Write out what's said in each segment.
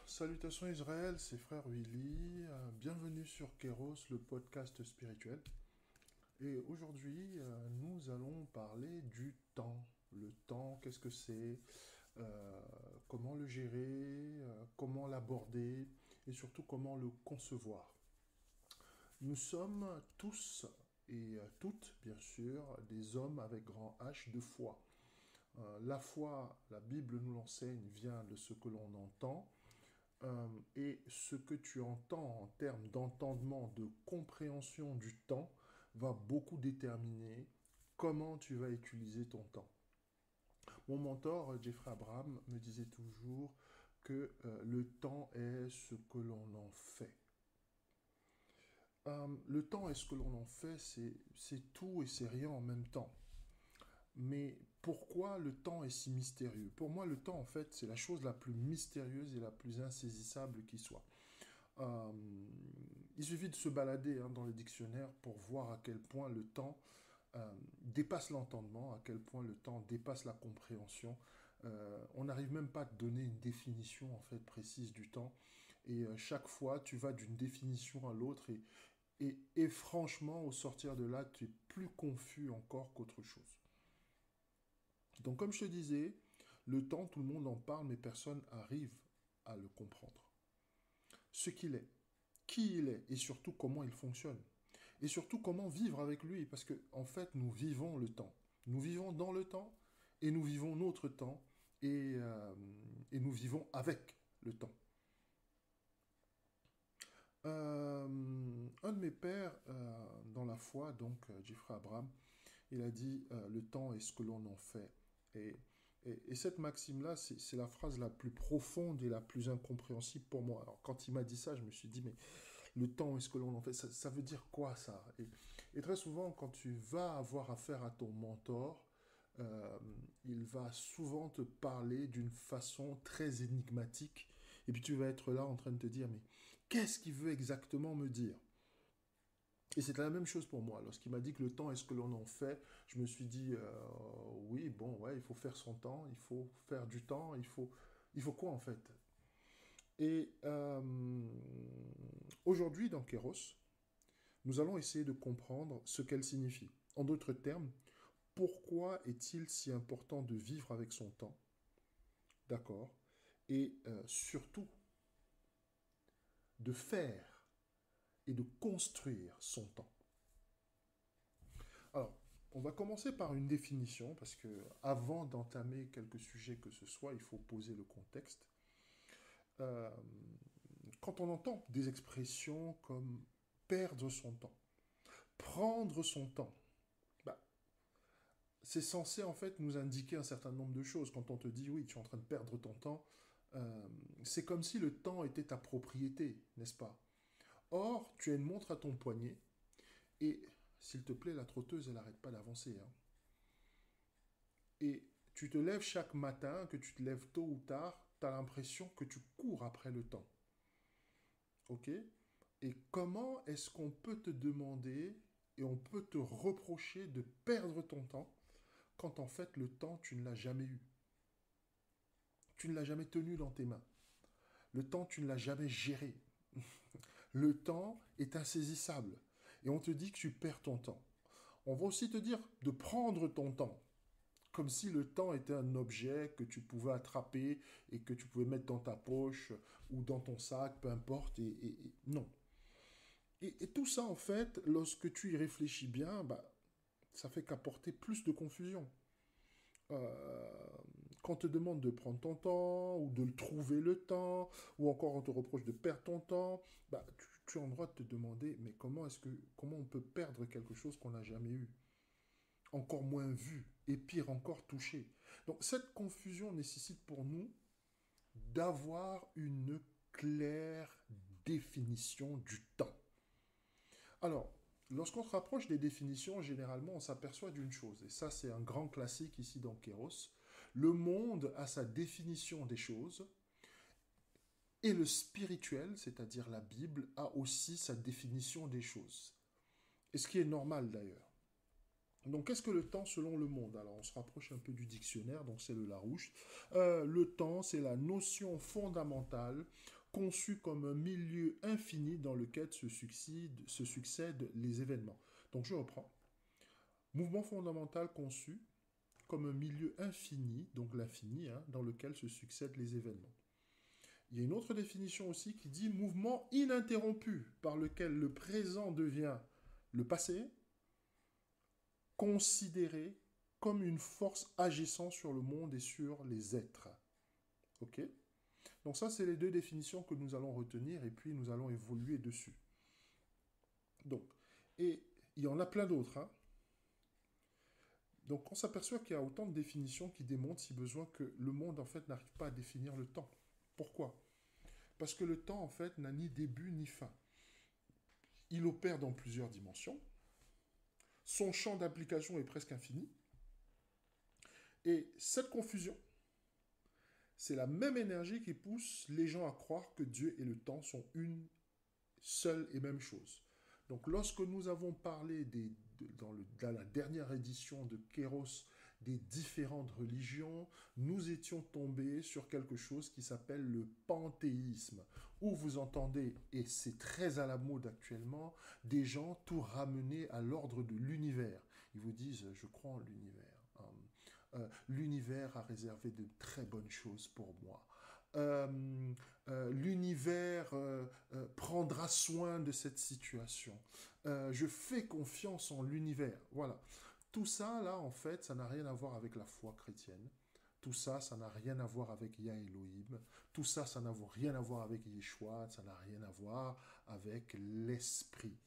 Salutations Israël, c'est Frère Willy. Bienvenue sur Kéros, le podcast spirituel. Et aujourd'hui, nous allons parler du temps. Le temps, qu'est-ce que c'est, comment le gérer, comment l'aborder et surtout comment le concevoir. Nous sommes tous et toutes, bien sûr, des hommes avec grand H de foi. La foi, la Bible nous l'enseigne, vient de ce que l'on entend. Et ce que tu entends en termes d'entendement, de compréhension du temps, va beaucoup déterminer comment tu vas utiliser ton temps. Mon mentor, Jeffrey Abraham, me disait toujours que le temps est ce que l'on en fait. Le temps est ce que l'on en fait, c'est tout et c'est rien en même temps. Mais pourquoi le temps est si mystérieux? Pour moi, le temps, en fait, c'est la chose la plus mystérieuse et la plus insaisissable qui soit. Euh, il suffit de se balader dans les dictionnaires pour voir à quel point le temps dépasse l'entendement, à quel point le temps dépasse la compréhension. On n'arrive même pas à te donner une définition en fait précise du temps. Et chaque fois, tu vas d'une définition à l'autre et franchement, au sortir de là, tu es plus confus encore qu'autre chose. Donc, comme je te disais, le temps, tout le monde en parle, mais personne n'arrive à le comprendre. Ce qu'il est, qui il est, et surtout comment il fonctionne. Et surtout comment vivre avec lui, parce que en fait, nous vivons le temps. Nous vivons dans le temps, et nous vivons notre temps, et nous vivons avec le temps. Un de mes pères dans la foi, donc Jeffrey Abraham, il a dit le temps est ce que l'on en fait. Et, et cette maxime-là, c'est la phrase la plus profonde et la plus incompréhensible pour moi. Alors, quand il m'a dit ça, je me suis dit, mais le temps est ce que l'on en fait, ça veut dire quoi ça? Et très souvent, quand tu vas avoir affaire à ton mentor, euh, il va souvent te parler d'une façon très énigmatique. Et puis tu vas être là en train de te dire, mais qu'est-ce qu'il veut exactement me dire? Et c'était la même chose pour moi. Lorsqu'il m'a dit que le temps est ce que l'on en fait, je me suis dit, oui, bon, ouais, il faut faire son temps, il faut faire du temps, il faut quoi en fait? Et aujourd'hui, dans Kéros, nous allons essayer de comprendre ce qu'elle signifie. En d'autres termes, pourquoi est-il si important de vivre avec son temps? D'accord? Et surtout, de faire et de construire son temps. Alors, on va commencer par une définition, parce que avant d'entamer quelques sujets que ce soit, il faut poser le contexte. Euh, Quand on entend des expressions comme perdre son temps, prendre son temps, bah, c'est censé en fait nous indiquer un certain nombre de choses. Quand on te dit oui, tu es en train de perdre ton temps, c'est comme si le temps était ta propriété, n'est-ce pas? Or, tu as une montre à ton poignet et, s'il te plaît, la trotteuse, elle n'arrête pas d'avancer, hein. Et Tu te lèves chaque matin, que tu te lèves tôt ou tard, tu as l'impression que tu cours après le temps. OK? Et comment est-ce qu'on peut te demander et on peut te reprocher de perdre ton temps quand en fait le temps, tu ne l'as jamais eu? Tu ne l'as jamais tenu dans tes mains. Le temps, tu ne l'as jamais géré. Le temps est insaisissable. Et on te dit que tu perds ton temps. On va aussi te dire de prendre ton temps. Comme si le temps était un objet que tu pouvais attraper et que tu pouvais mettre dans ta poche ou dans ton sac, peu importe. Non. Et tout ça, en fait, lorsque tu y réfléchis bien, bah, ça fait qu'apporter plus de confusion. Euh, Quand on te demande de prendre ton temps, ou de le trouver le temps, ou encore on te reproche de perdre ton temps, bah, tu as le droit de te demander, mais comment on peut perdre quelque chose qu'on n'a jamais eu, encore moins vu, et pire encore touché. Donc cette confusion nécessite pour nous d'avoir une claire définition du temps. Alors, lorsqu'on se rapproche des définitions, généralement, on s'aperçoit d'une chose, et ça c'est un grand classique ici dans Kéros. Le monde a sa définition des choses, et le spirituel, c'est-à-dire la Bible, a aussi sa définition des choses. Et ce qui est normal d'ailleurs. Donc, qu'est-ce que le temps selon le monde? Alors, on se rapproche un peu du dictionnaire, donc c'est le Larouche. Le temps, c'est la notion fondamentale conçue comme un milieu infini dans lequel se succèdent les événements. Donc, je reprends. Mouvement fondamental conçu comme un milieu infini, donc l'infini, hein, dans lequel se succèdent les événements. Il y a une autre définition aussi qui dit mouvement ininterrompu par lequel le présent devient le passé, considéré comme une force agissant sur le monde et sur les êtres. Ok? Donc ça, c'est les deux définitions que nous allons retenir et puis nous allons évoluer dessus. Donc, et il y en a plein d'autres. Hein. Donc on s'aperçoit qu'il y a autant de définitions qui démontrent, si besoin, que le monde, en fait, n'arrive pas à définir le temps. Pourquoi? Parce que le temps, en fait, n'a ni début ni fin. Il opère dans plusieurs dimensions. Son champ d'application est presque infini. Et cette confusion, c'est la même énergie qui pousse les gens à croire que Dieu et le temps sont une seule et même chose. Donc lorsque nous avons parlé dans la dernière édition de Kéros des différentes religions, nous étions tombés sur quelque chose qui s'appelle le panthéisme, où vous entendez, et c'est très à la mode actuellement, des gens tout ramener à l'ordre de l'univers. Ils vous disent, je crois en l'univers. L'univers a réservé de très bonnes choses pour moi. L'univers prendra soin de cette situation. Je fais confiance en l'univers. Voilà. Tout ça, là, en fait, ça n'a rien à voir avec la foi chrétienne. Tout ça, ça n'a rien à voir avec Yah Elohim. Tout ça, ça n'a rien à voir avec Yeshua. Ça n'a rien à voir avec l'esprit.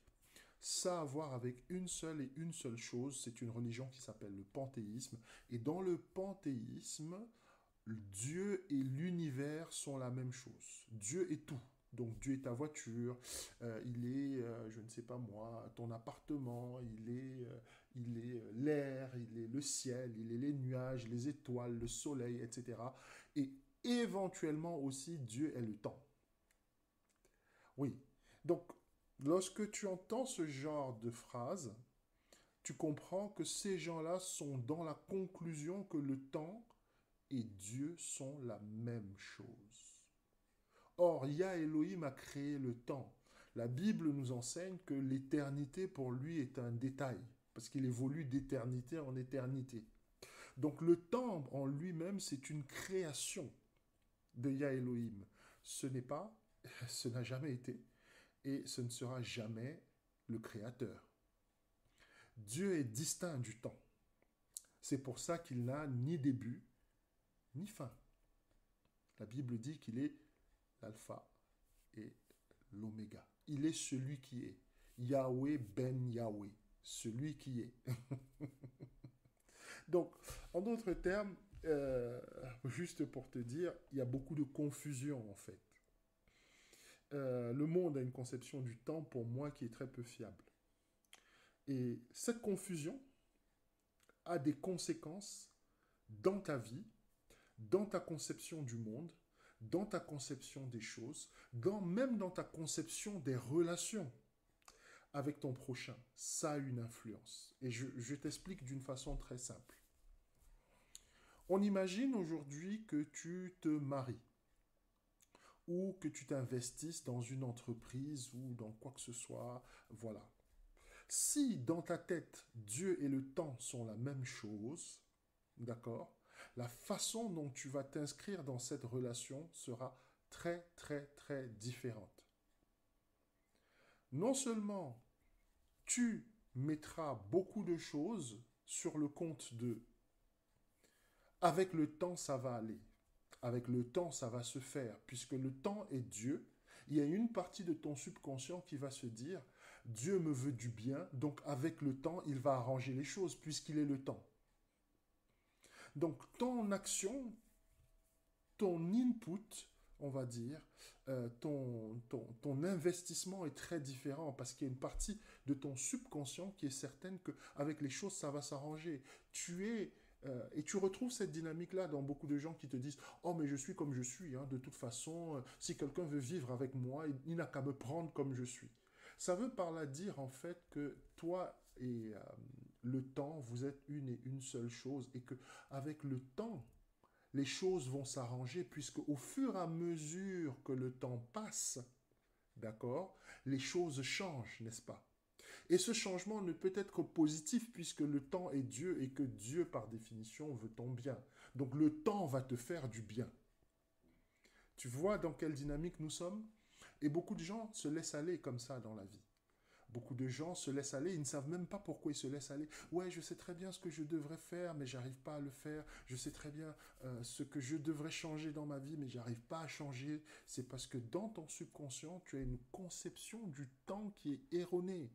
Ça a à voir avec une seule chose. C'est une religion qui s'appelle le panthéisme. Et dans le panthéisme, Dieu et l'univers sont la même chose. Dieu est tout. Donc Dieu est ta voiture, il est, je ne sais pas moi, ton appartement, il est l'air, il est le ciel, il est les nuages, les étoiles, le soleil, etc. Et éventuellement aussi, Dieu est le temps. Oui. Donc, lorsque tu entends ce genre de phrase, tu comprends que ces gens-là sont dans la conclusion que le temps et Dieu sont la même chose. Or, Yah Elohim a créé le temps. La Bible nous enseigne que l'éternité pour lui est un détail, parce qu'il évolue d'éternité en éternité. Donc le temps en lui-même, c'est une création de Yah Elohim. Ce n'est pas, ce n'a jamais été, et ce ne sera jamais le créateur. Dieu est distinct du temps. C'est pour ça qu'il n'a ni début, ni fin. La Bible dit qu'il est l'alpha et l'oméga. Il est celui qui est. Yahweh ben Yahweh. Celui qui est. Donc, en d'autres termes, juste pour te dire, il y a beaucoup de confusion en fait. Le monde a une conception du temps pour moi qui est très peu fiable. Et cette confusion a des conséquences dans ta vie, dans ta conception du monde, dans ta conception des choses, même dans ta conception des relations avec ton prochain. Ça a une influence. Et je t'explique d'une façon très simple. On imagine aujourd'hui que tu te maries ou que tu t'investisses dans une entreprise ou dans quoi que ce soit. Voilà. Si dans ta tête, Dieu et le temps sont la même chose, d'accord, la façon dont tu vas t'inscrire dans cette relation sera très, très, très différente. Non seulement tu mettras beaucoup de choses sur le compte de avec le temps, ça va aller. Avec le temps, ça va se faire. Puisque le temps est Dieu, il y a une partie de ton subconscient qui va se dire, Dieu me veut du bien, donc avec le temps, il va arranger les choses, puisqu'il est le temps. Donc ton action, ton input, on va dire, ton investissement est très différent parce qu'il y a une partie de ton subconscient qui est certaine qu'avec les choses, ça va s'arranger. Et tu retrouves cette dynamique-là dans beaucoup de gens qui te disent « Oh, mais je suis comme je suis, hein. De toute façon, si quelqu'un veut vivre avec moi, il n'a qu'à me prendre comme je suis. » Ça veut par là dire en fait que toi et le temps, vous êtes une et une seule chose et que avec le temps, les choses vont s'arranger puisque au fur et à mesure que le temps passe, d'accord, les choses changent, n'est-ce pas? Et ce changement ne peut être que positif puisque le temps est Dieu et que Dieu, par définition, veut ton bien. Donc le temps va te faire du bien. Tu vois dans quelle dynamique nous sommes? Et beaucoup de gens se laissent aller comme ça dans la vie. Beaucoup de gens se laissent aller, ils ne savent même pas pourquoi ils se laissent aller. Ouais, je sais très bien ce que je devrais faire, mais j'arrive pas à le faire. Je sais très bien ce que je devrais changer dans ma vie, mais j'arrive pas à changer. C'est parce que dans ton subconscient, tu as une conception du temps qui est erronée.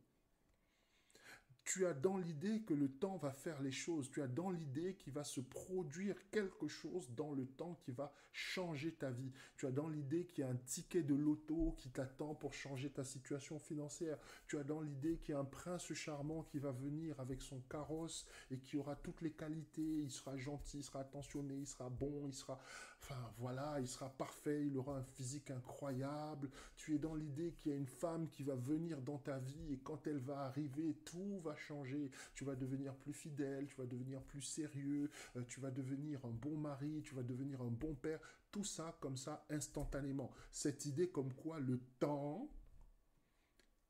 Tu as dans l'idée que le temps va faire les choses. Tu as dans l'idée qu'il va se produire quelque chose dans le temps qui va changer ta vie. Tu as dans l'idée qu'il y a un ticket de loto qui t'attend pour changer ta situation financière. Tu as dans l'idée qu'il y a un prince charmant qui va venir avec son carrosse et qui aura toutes les qualités. Il sera gentil, il sera attentionné, il sera bon, il sera... Enfin voilà, il sera parfait, il aura un physique incroyable. Tu es dans l'idée qu'il y a une femme qui va venir dans ta vie et quand elle va arriver, tout va changer. Tu vas devenir plus fidèle, tu vas devenir plus sérieux, tu vas devenir un bon mari, tu vas devenir un bon père. Tout ça comme ça instantanément. Cette idée comme quoi le temps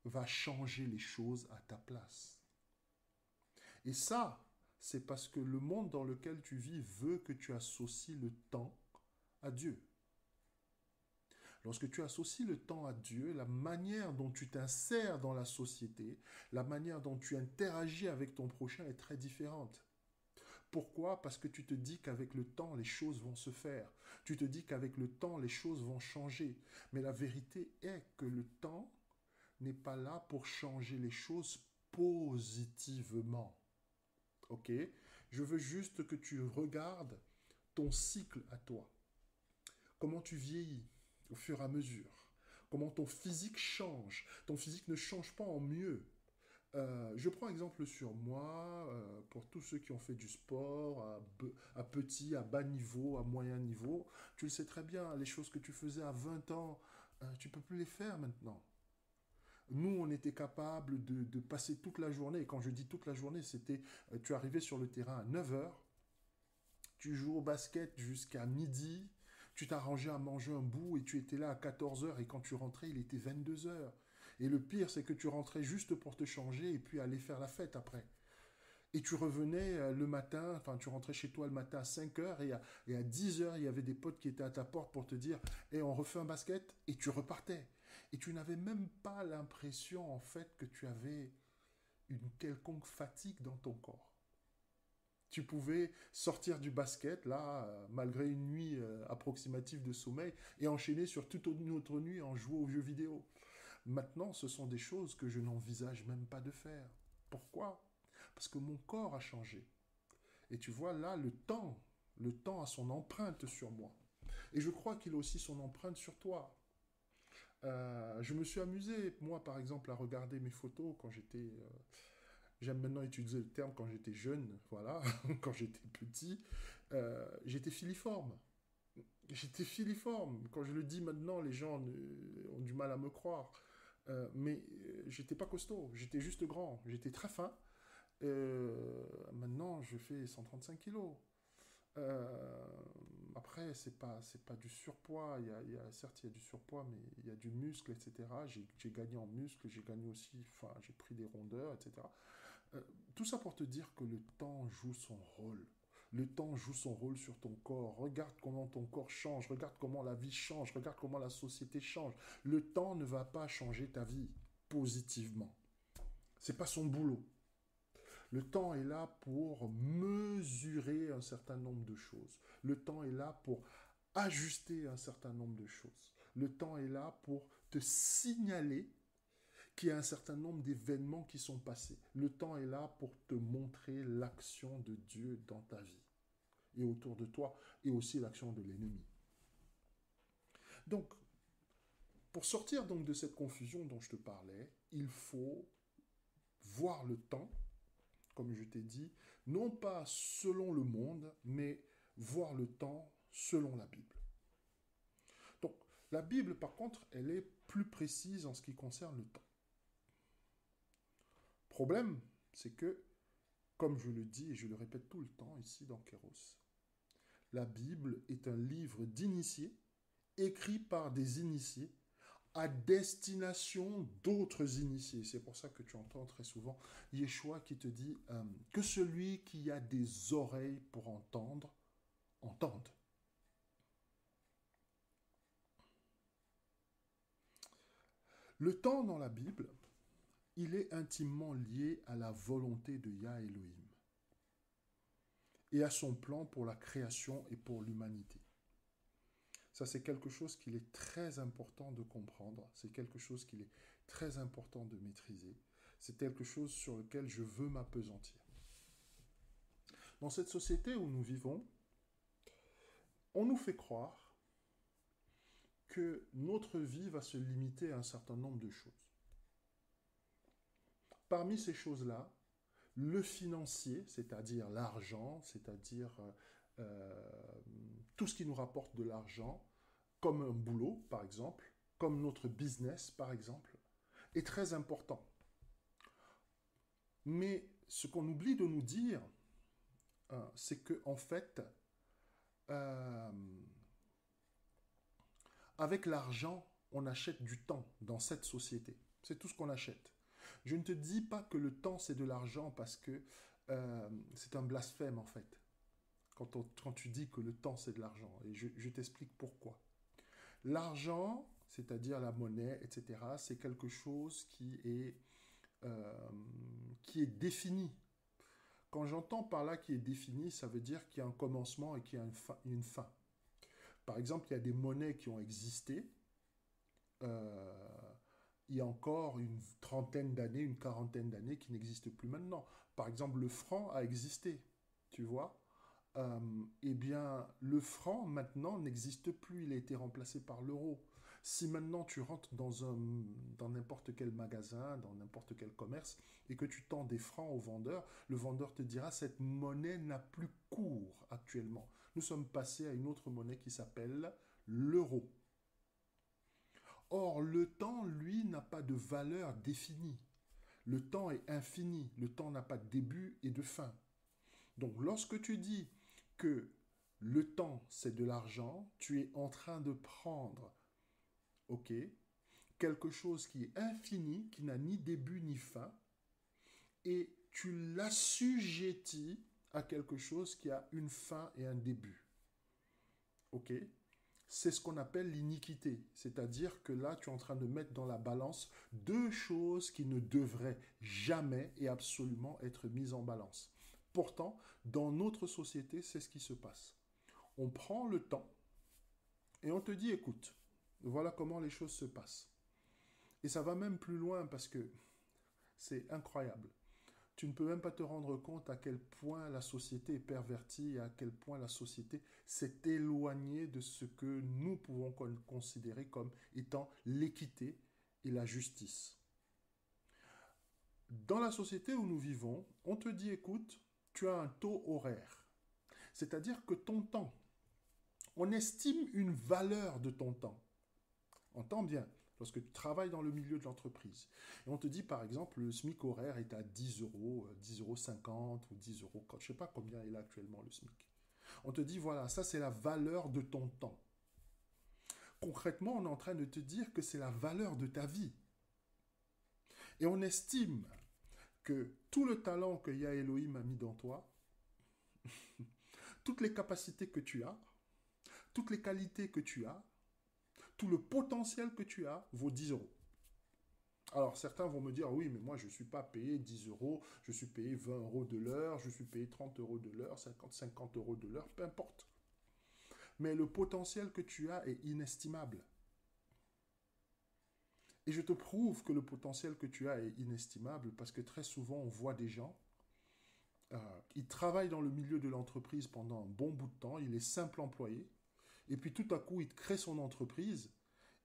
va changer les choses à ta place. Et ça, c'est parce que le monde dans lequel tu vis veut que tu associes le temps à Dieu. Lorsque tu associes le temps à Dieu, la manière dont tu t'insères dans la société, la manière dont tu interagis avec ton prochain est très différente. Pourquoi? Parce que tu te dis qu'avec le temps, les choses vont se faire. Tu te dis qu'avec le temps, les choses vont changer. Mais la vérité est que le temps n'est pas là pour changer les choses positivement. Ok? Je veux juste que tu regardes ton cycle à toi. Comment tu vieillis au fur et à mesure. Comment ton physique change. Ton physique ne change pas en mieux. Je prends exemple sur moi, pour tous ceux qui ont fait du sport à petit, à bas niveau, à moyen niveau. Tu le sais très bien, les choses que tu faisais à 20 ans, tu ne peux plus les faire maintenant. Nous, on était capable de passer toute la journée. Et quand je dis toute la journée, c'était, tu arrivais sur le terrain à 9 heures, tu joues au basket jusqu'à midi, tu t'arrangeais à manger un bout et tu étais là à 14 heures et quand tu rentrais, il était 22 heures. Et le pire, c'est que tu rentrais juste pour te changer et puis aller faire la fête après. Et tu revenais le matin, enfin tu rentrais chez toi le matin à 5 heures et à 10 heures, il y avait des potes qui étaient à ta porte pour te dire « on refait un basket » et tu repartais. Et tu n'avais même pas l'impression en fait que tu avais une quelconque fatigue dans ton corps. Tu pouvais sortir du basket, là, malgré une nuit approximative de sommeil, et enchaîner sur toute une autre nuit en jouant aux jeux vidéo. Maintenant, ce sont des choses que je n'envisage même pas de faire. Pourquoi? Parce que mon corps a changé. Et tu vois, là, le temps a son empreinte sur moi. Et je crois qu'il a aussi son empreinte sur toi. Je me suis amusé, moi, par exemple, à regarder mes photos quand j'étais J'aime maintenant utiliser le terme quand j'étais jeune, voilà, quand j'étais petit, j'étais filiforme. J'étais filiforme. Quand je le dis maintenant, les gens ont du mal à me croire. Mais j'étais pas costaud, j'étais juste grand, j'étais très fin. Maintenant, je fais 135 kilos. Euh, Après, c'est pas du surpoids. Certes, il y a du surpoids, mais il y a du muscle, etc. J'ai gagné en muscle, j'ai gagné aussi, enfin, j'ai pris des rondeurs, etc. Euh, Tout ça pour te dire que le temps joue son rôle. Le temps joue son rôle sur ton corps. Regarde comment ton corps change, regarde comment la vie change, regarde comment la société change. Le temps ne va pas changer ta vie positivement. C'est pas son boulot. Le temps est là pour mesurer un certain nombre de choses. Le temps est là pour ajuster un certain nombre de choses. Le temps est là pour te signaler qu'il y a un certain nombre d'événements qui sont passés. Le temps est là pour te montrer l'action de Dieu dans ta vie et autour de toi, et aussi l'action de l'ennemi. Donc, pour sortir donc de cette confusion dont je te parlais, il faut voir le temps, comme je t'ai dit, non pas selon le monde, mais voir le temps selon la Bible. Donc, la Bible, par contre, elle est plus précise en ce qui concerne le temps. Problème, c'est que, comme je le dis et je le répète tout le temps ici dans Kéros, la Bible est un livre d'initiés, écrit par des initiés, à destination d'autres initiés. C'est pour ça que tu entends très souvent Yeshua qui te dit que celui qui a des oreilles pour entendre, entende. Le temps dans la Bible, il est intimement lié à la volonté de Yah Elohim et à son plan pour la création et pour l'humanité. Ça, c'est quelque chose qu'il est très important de comprendre, c'est quelque chose qu'il est très important de maîtriser, c'est quelque chose sur lequel je veux m'appesantir. Dans cette société où nous vivons, on nous fait croire que notre vie va se limiter à un certain nombre de choses. Parmi ces choses-là, le financier, c'est-à-dire l'argent, c'est-à-dire tout ce qui nous rapporte de l'argent, comme un boulot par exemple, comme notre business par exemple, est très important. Mais ce qu'on oublie de nous dire, c'est que en fait, euh, avec l'argent, on achète du temps dans cette société. C'est tout ce qu'on achète. Je ne te dis pas que le temps c'est de l'argent parce que c'est un blasphème en fait. Quand tu dis que le temps c'est de l'argent. Et je t'explique pourquoi. L'argent, c'est-à-dire la monnaie, etc., c'est quelque chose euh, qui est défini. Quand j'entends par là qui est défini, ça veut dire qu'il y a un commencement et qu'il y a une fin. Par exemple, il y a des monnaies qui ont existé euh, il y a encore une trentaine d'années, une quarantaine d'années qui n'existent plus maintenant. Par exemple, le franc a existé, tu vois. Eh bien, le franc maintenant n'existe plus, il a été remplacé par l'euro. Si maintenant tu rentres dans n'importe quel magasin, dans n'importe quel commerce, et que tu tends des francs au vendeur, le vendeur te dira cette monnaie n'a plus cours actuellement. Nous sommes passés à une autre monnaie qui s'appelle l'euro. Or, le temps, lui, n'a pas de valeur définie. Le temps est infini, le temps n'a pas de début et de fin. Donc, lorsque tu dis que le temps, c'est de l'argent, tu es en train de prendre, ok, quelque chose qui est infini, qui n'a ni début ni fin, et tu l'assujettis à quelque chose qui a une fin et un début. Ok? C'est ce qu'on appelle l'iniquité. C'est-à-dire que là, tu es en train de mettre dans la balance deux choses qui ne devraient jamais et absolument être mises en balance. Pourtant, dans notre société, c'est ce qui se passe. On prend le temps et on te dit, écoute, voilà comment les choses se passent. Et ça va même plus loin parce que c'est incroyable. Tu ne peux même pas te rendre compte à quel point la société est pervertie et à quel point la société s'est éloignée de ce que nous pouvons considérer comme étant l'équité et la justice. Dans la société où nous vivons, on te dit, écoute, tu as un taux horaire. C'est-à-dire que ton temps, on estime une valeur de ton temps. Entends bien, lorsque tu travailles dans le milieu de l'entreprise. Et on te dit, par exemple, le SMIC horaire est à 10 euros, 10,50 € 50 ou 10 euros, je ne sais pas combien il est actuellement le SMIC. On te dit, voilà, ça c'est la valeur de ton temps. Concrètement, on est en train de te dire que c'est la valeur de ta vie. Et on estime que tout le talent que Yah Elohim a mis dans toi, toutes les capacités que tu as, toutes les qualités que tu as, tout le potentiel que tu as vaut 10 euros. Alors certains vont me dire, oui, mais moi je ne suis pas payé 10 euros, je suis payé 20 euros de l'heure, je suis payé 30 euros de l'heure, 50 euros de l'heure, peu importe. Mais le potentiel que tu as est inestimable. Et je te prouve que le potentiel que tu as est inestimable parce que très souvent on voit des gens, ils travaillent dans le milieu de l'entreprise pendant un bon bout de temps, il est simple employé, et puis tout à coup il crée son entreprise,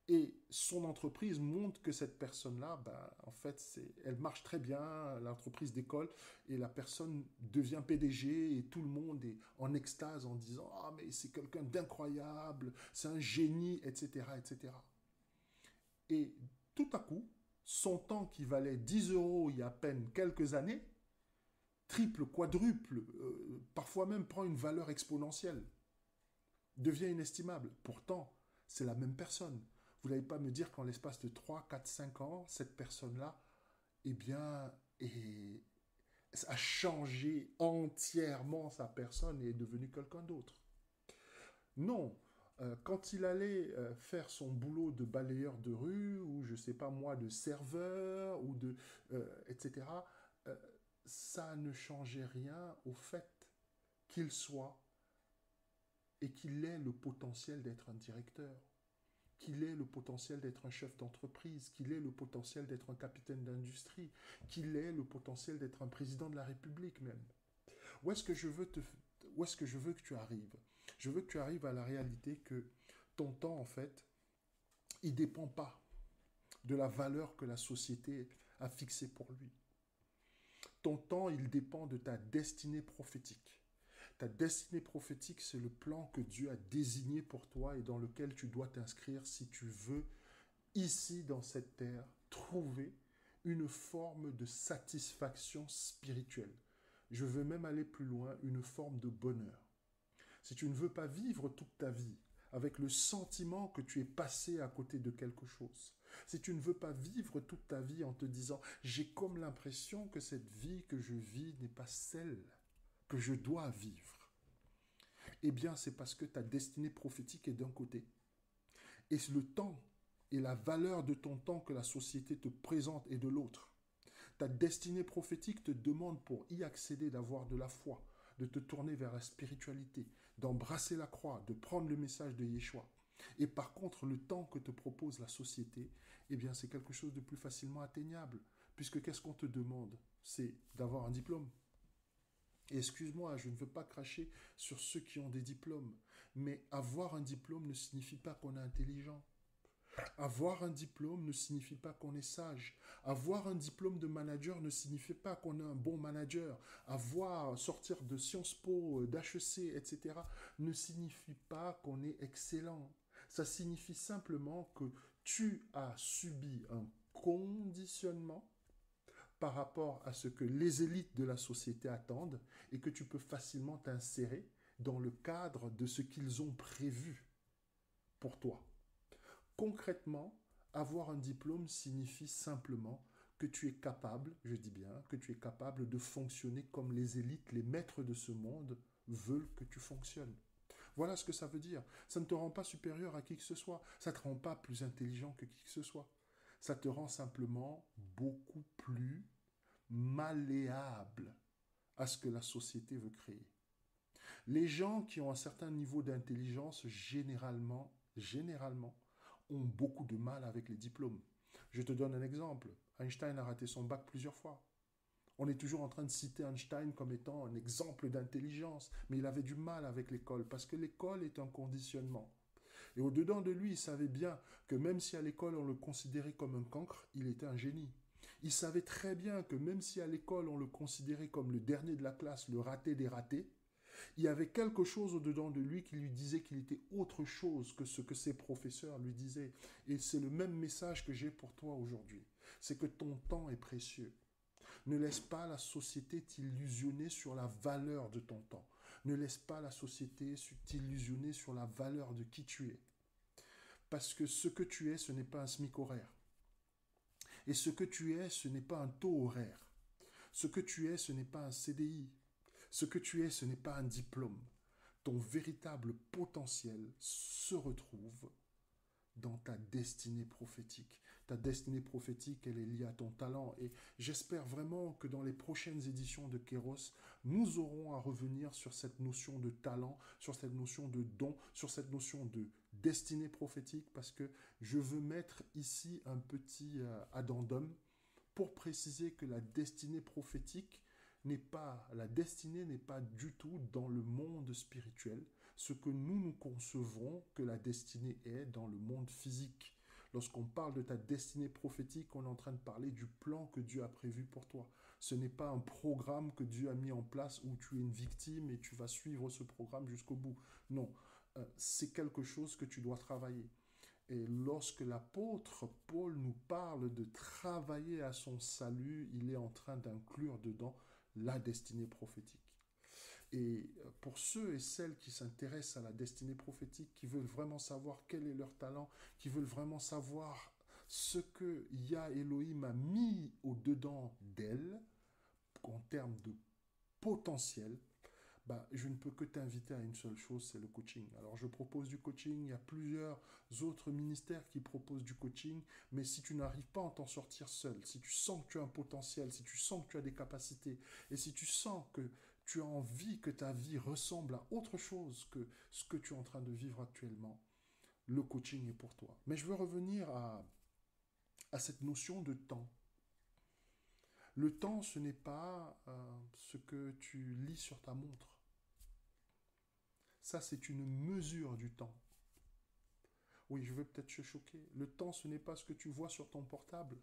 et son entreprise montre que cette personne-là, ben, en fait, elle marche très bien, l'entreprise décolle, et la personne devient PDG, et tout le monde est en extase en disant « Ah, mais c'est quelqu'un d'incroyable, c'est un génie, etc. etc. » Et tout à coup, son temps qui valait 10 euros il y a à peine quelques années, triple, quadruple, parfois même prend une valeur exponentielle, devient inestimable. Pourtant, c'est la même personne. Vous n'allez pas me dire qu'en l'espace de 3, 4, 5 ans, cette personne-là, eh bien, a changé entièrement sa personne et est devenu quelqu'un d'autre. Non. Quand il allait faire son boulot de balayeur de rue, ou je ne sais pas moi, de serveur, ou de, etc., euh, ça ne changeait rien au fait qu'il soit et qu'il ait le potentiel d'être un directeur, qu'il ait le potentiel d'être un chef d'entreprise, qu'il ait le potentiel d'être un capitaine d'industrie, qu'il ait le potentiel d'être un président de la République même. Où est-ce que je veux où est-ce que je veux que tu arrives? Je veux que tu arrives à la réalité que ton temps, en fait, il ne dépend pas de la valeur que la société a fixée pour lui. Ton temps, il dépend de ta destinée prophétique. Ta destinée prophétique, c'est le plan que Dieu a désigné pour toi et dans lequel tu dois t'inscrire si tu veux, ici dans cette terre, trouver une forme de satisfaction spirituelle. Je veux même aller plus loin, une forme de bonheur. Si tu ne veux pas vivre toute ta vie avec le sentiment que tu es passé à côté de quelque chose, si tu ne veux pas vivre toute ta vie en te disant « j'ai comme l'impression que cette vie que je vis n'est pas celle que je dois vivre », eh bien c'est parce que ta destinée prophétique est d'un côté. Et le temps et la valeur de ton temps que la société te présente est de l'autre. Ta destinée prophétique te demande pour y accéder d'avoir de la foi, de te tourner vers la spiritualité, d'embrasser la croix, de prendre le message de Yeshua. Et par contre, le temps que te propose la société, eh bien, c'est quelque chose de plus facilement atteignable. Puisque qu'est-ce qu'on te demande? C'est d'avoir un diplôme. Et excuse-moi, je ne veux pas cracher sur ceux qui ont des diplômes, mais avoir un diplôme ne signifie pas qu'on est intelligent. Avoir un diplôme ne signifie pas qu'on est sage. Avoir un diplôme de manager ne signifie pas qu'on est un bon manager. Sortir de Sciences Po, d'HEC, etc. ne signifie pas qu'on est excellent. Ça signifie simplement que tu as subi un conditionnement par rapport à ce que les élites de la société attendent et que tu peux facilement t'insérer dans le cadre de ce qu'ils ont prévu pour toi. Concrètement, avoir un diplôme signifie simplement que tu es capable, je dis bien, que tu es capable de fonctionner comme les élites, les maîtres de ce monde veulent que tu fonctionnes. Voilà ce que ça veut dire. Ça ne te rend pas supérieur à qui que ce soit. Ça ne te rend pas plus intelligent que qui que ce soit. Ça te rend simplement beaucoup plus malléable à ce que la société veut créer. Les gens qui ont un certain niveau d'intelligence, généralement, ont beaucoup de mal avec les diplômes. Je te donne un exemple. Einstein a raté son bac plusieurs fois. On est toujours en train de citer Einstein comme étant un exemple d'intelligence, mais il avait du mal avec l'école, parce que l'école est un conditionnement. Et au-dedans de lui, il savait bien que même si à l'école on le considérait comme un cancre, il était un génie. Il savait très bien que même si à l'école on le considérait comme le dernier de la classe, le raté des ratés, il y avait quelque chose au-dedans de lui qui lui disait qu'il était autre chose que ce que ses professeurs lui disaient. Et c'est le même message que j'ai pour toi aujourd'hui. C'est que ton temps est précieux. Ne laisse pas la société t'illusionner sur la valeur de ton temps. Ne laisse pas la société t'illusionner sur la valeur de qui tu es. Parce que ce que tu es, ce n'est pas un SMIC horaire. Et ce que tu es, ce n'est pas un taux horaire. Ce que tu es, ce n'est pas un CDI. Ce que tu es, ce n'est pas un diplôme. Ton véritable potentiel se retrouve dans ta destinée prophétique. Ta destinée prophétique, elle est liée à ton talent. Et j'espère vraiment que dans les prochaines éditions de Kéros, nous aurons à revenir sur cette notion de talent, sur cette notion de don, sur cette notion de destinée prophétique, parce que je veux mettre ici un petit addendum pour préciser que la destinée prophétique la destinée n'est pas du tout dans le monde spirituel, ce que nous concevons que la destinée est dans le monde physique. Lorsqu'on parle de ta destinée prophétique, on est en train de parler du plan que Dieu a prévu pour toi. Ce n'est pas un programme que Dieu a mis en place où tu es une victime et tu vas suivre ce programme jusqu'au bout. Non, c'est quelque chose que tu dois travailler. Et lorsque l'apôtre Paul nous parle de travailler à son salut, il est en train d'inclure dedans la destinée prophétique. Et pour ceux et celles qui s'intéressent à la destinée prophétique, qui veulent vraiment savoir quel est leur talent, qui veulent vraiment savoir ce que Yah Elohim a mis au-dedans d'elle, en termes de potentiel, je ne peux que t'inviter à une seule chose, c'est le coaching. Alors je propose du coaching, il y a plusieurs autres ministères qui proposent du coaching, mais si tu n'arrives pas à t'en sortir seul, si tu sens que tu as un potentiel, si tu sens que tu as des capacités, et si tu sens que tu as envie que ta vie ressemble à autre chose que ce que tu es en train de vivre actuellement, le coaching est pour toi. Mais je veux revenir à cette notion de temps. Le temps, ce n'est pas ce que tu lis sur ta montre. Ça, c'est une mesure du temps. Oui, je vais peut-être te choquer. Le temps, ce n'est pas ce que tu vois sur ton portable.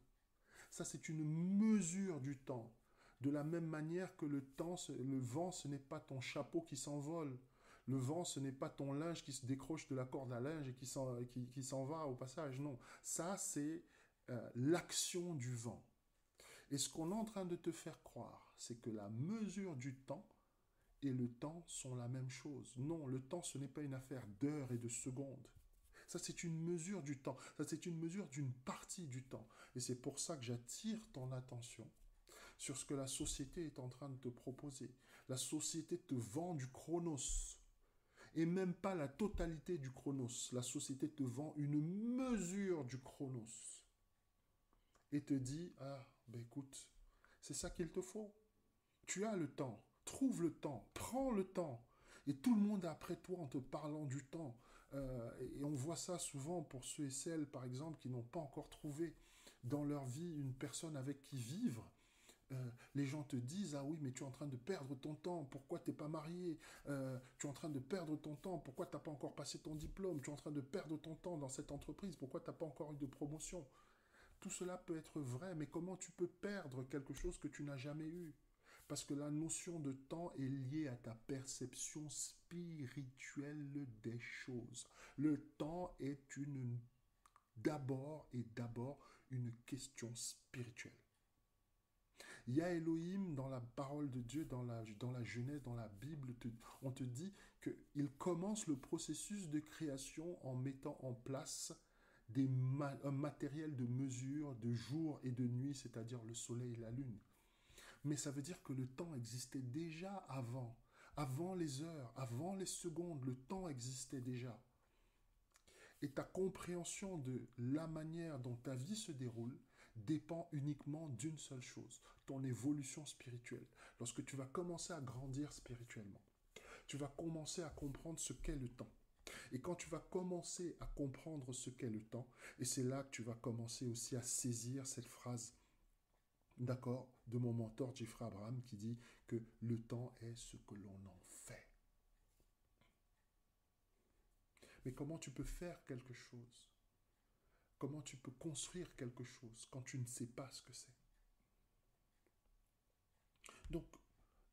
Ça, c'est une mesure du temps. De la même manière que le temps, le vent, ce n'est pas ton chapeau qui s'envole. Le vent, ce n'est pas ton linge qui se décroche de la corde à linge et qui s'en va au passage. Non, ça, c'est l'action du vent. Et ce qu'on est en train de te faire croire, c'est que la mesure du temps et le temps sont la même chose. Non, le temps, ce n'est pas une affaire d'heures et de secondes. Ça, c'est une mesure du temps. Ça, c'est une mesure d'une partie du temps. Et c'est pour ça que j'attire ton attention sur ce que la société est en train de te proposer. La société te vend du chronos. Et même pas la totalité du chronos. La société te vend une mesure du chronos. Et te dit, écoute, c'est ça qu'il te faut. Tu as le temps. Trouve le temps, prends le temps. Et tout le monde est après toi en te parlant du temps. Et on voit ça souvent pour ceux et celles, par exemple, qui n'ont pas encore trouvé dans leur vie une personne avec qui vivre. Les gens te disent, ah oui, mais tu es en train de perdre ton temps, pourquoi tu n'es pas marié? Tu es en train de perdre ton temps, pourquoi tu n'as pas encore passé ton diplôme? Tu es en train de perdre ton temps dans cette entreprise, pourquoi tu n'as pas encore eu de promotion? Tout cela peut être vrai, mais comment tu peux perdre quelque chose que tu n'as jamais eu? Parce que la notion de temps est liée à ta perception spirituelle des choses. Le temps est d'abord une question spirituelle. Il y a Elohim dans la parole de Dieu, dans la Genèse, dans la Bible, on te dit qu'il commence le processus de création en mettant en place un matériel de mesure de jour et de nuit, c'est-à-dire le soleil et la lune. Mais ça veut dire que le temps existait déjà avant les heures, avant les secondes, le temps existait déjà. Et ta compréhension de la manière dont ta vie se déroule dépend uniquement d'une seule chose, ton évolution spirituelle. Lorsque tu vas commencer à grandir spirituellement, tu vas commencer à comprendre ce qu'est le temps. Et quand tu vas commencer à comprendre ce qu'est le temps, et c'est là que tu vas commencer aussi à saisir cette phrase, d'accord, de mon mentor Jeffrey Abraham qui dit que le temps est ce que l'on en fait. Mais comment tu peux faire quelque chose? Comment tu peux construire quelque chose quand tu ne sais pas ce que c'est? Donc,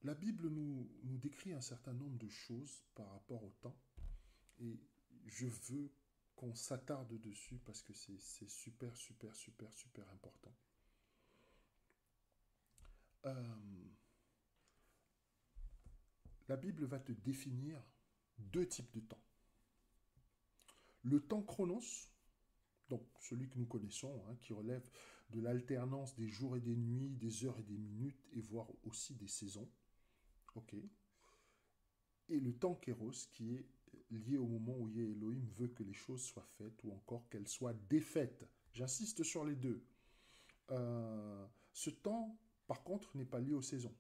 la Bible nous décrit un certain nombre de choses par rapport au temps, et je veux qu'on s'attarde dessus parce que c'est super, super, super, super important. Euh, la Bible va te définir deux types de temps. Le temps chronos, donc celui que nous connaissons, hein, qui relève de l'alternance des jours et des nuits, des heures et des minutes, et voire aussi des saisons. Ok. Et le temps kéros, qui est lié au moment où Elohim veut que les choses soient faites ou encore qu'elles soient défaites. J'insiste sur les deux. Ce temps, par contre, n'est pas lié aux saisons,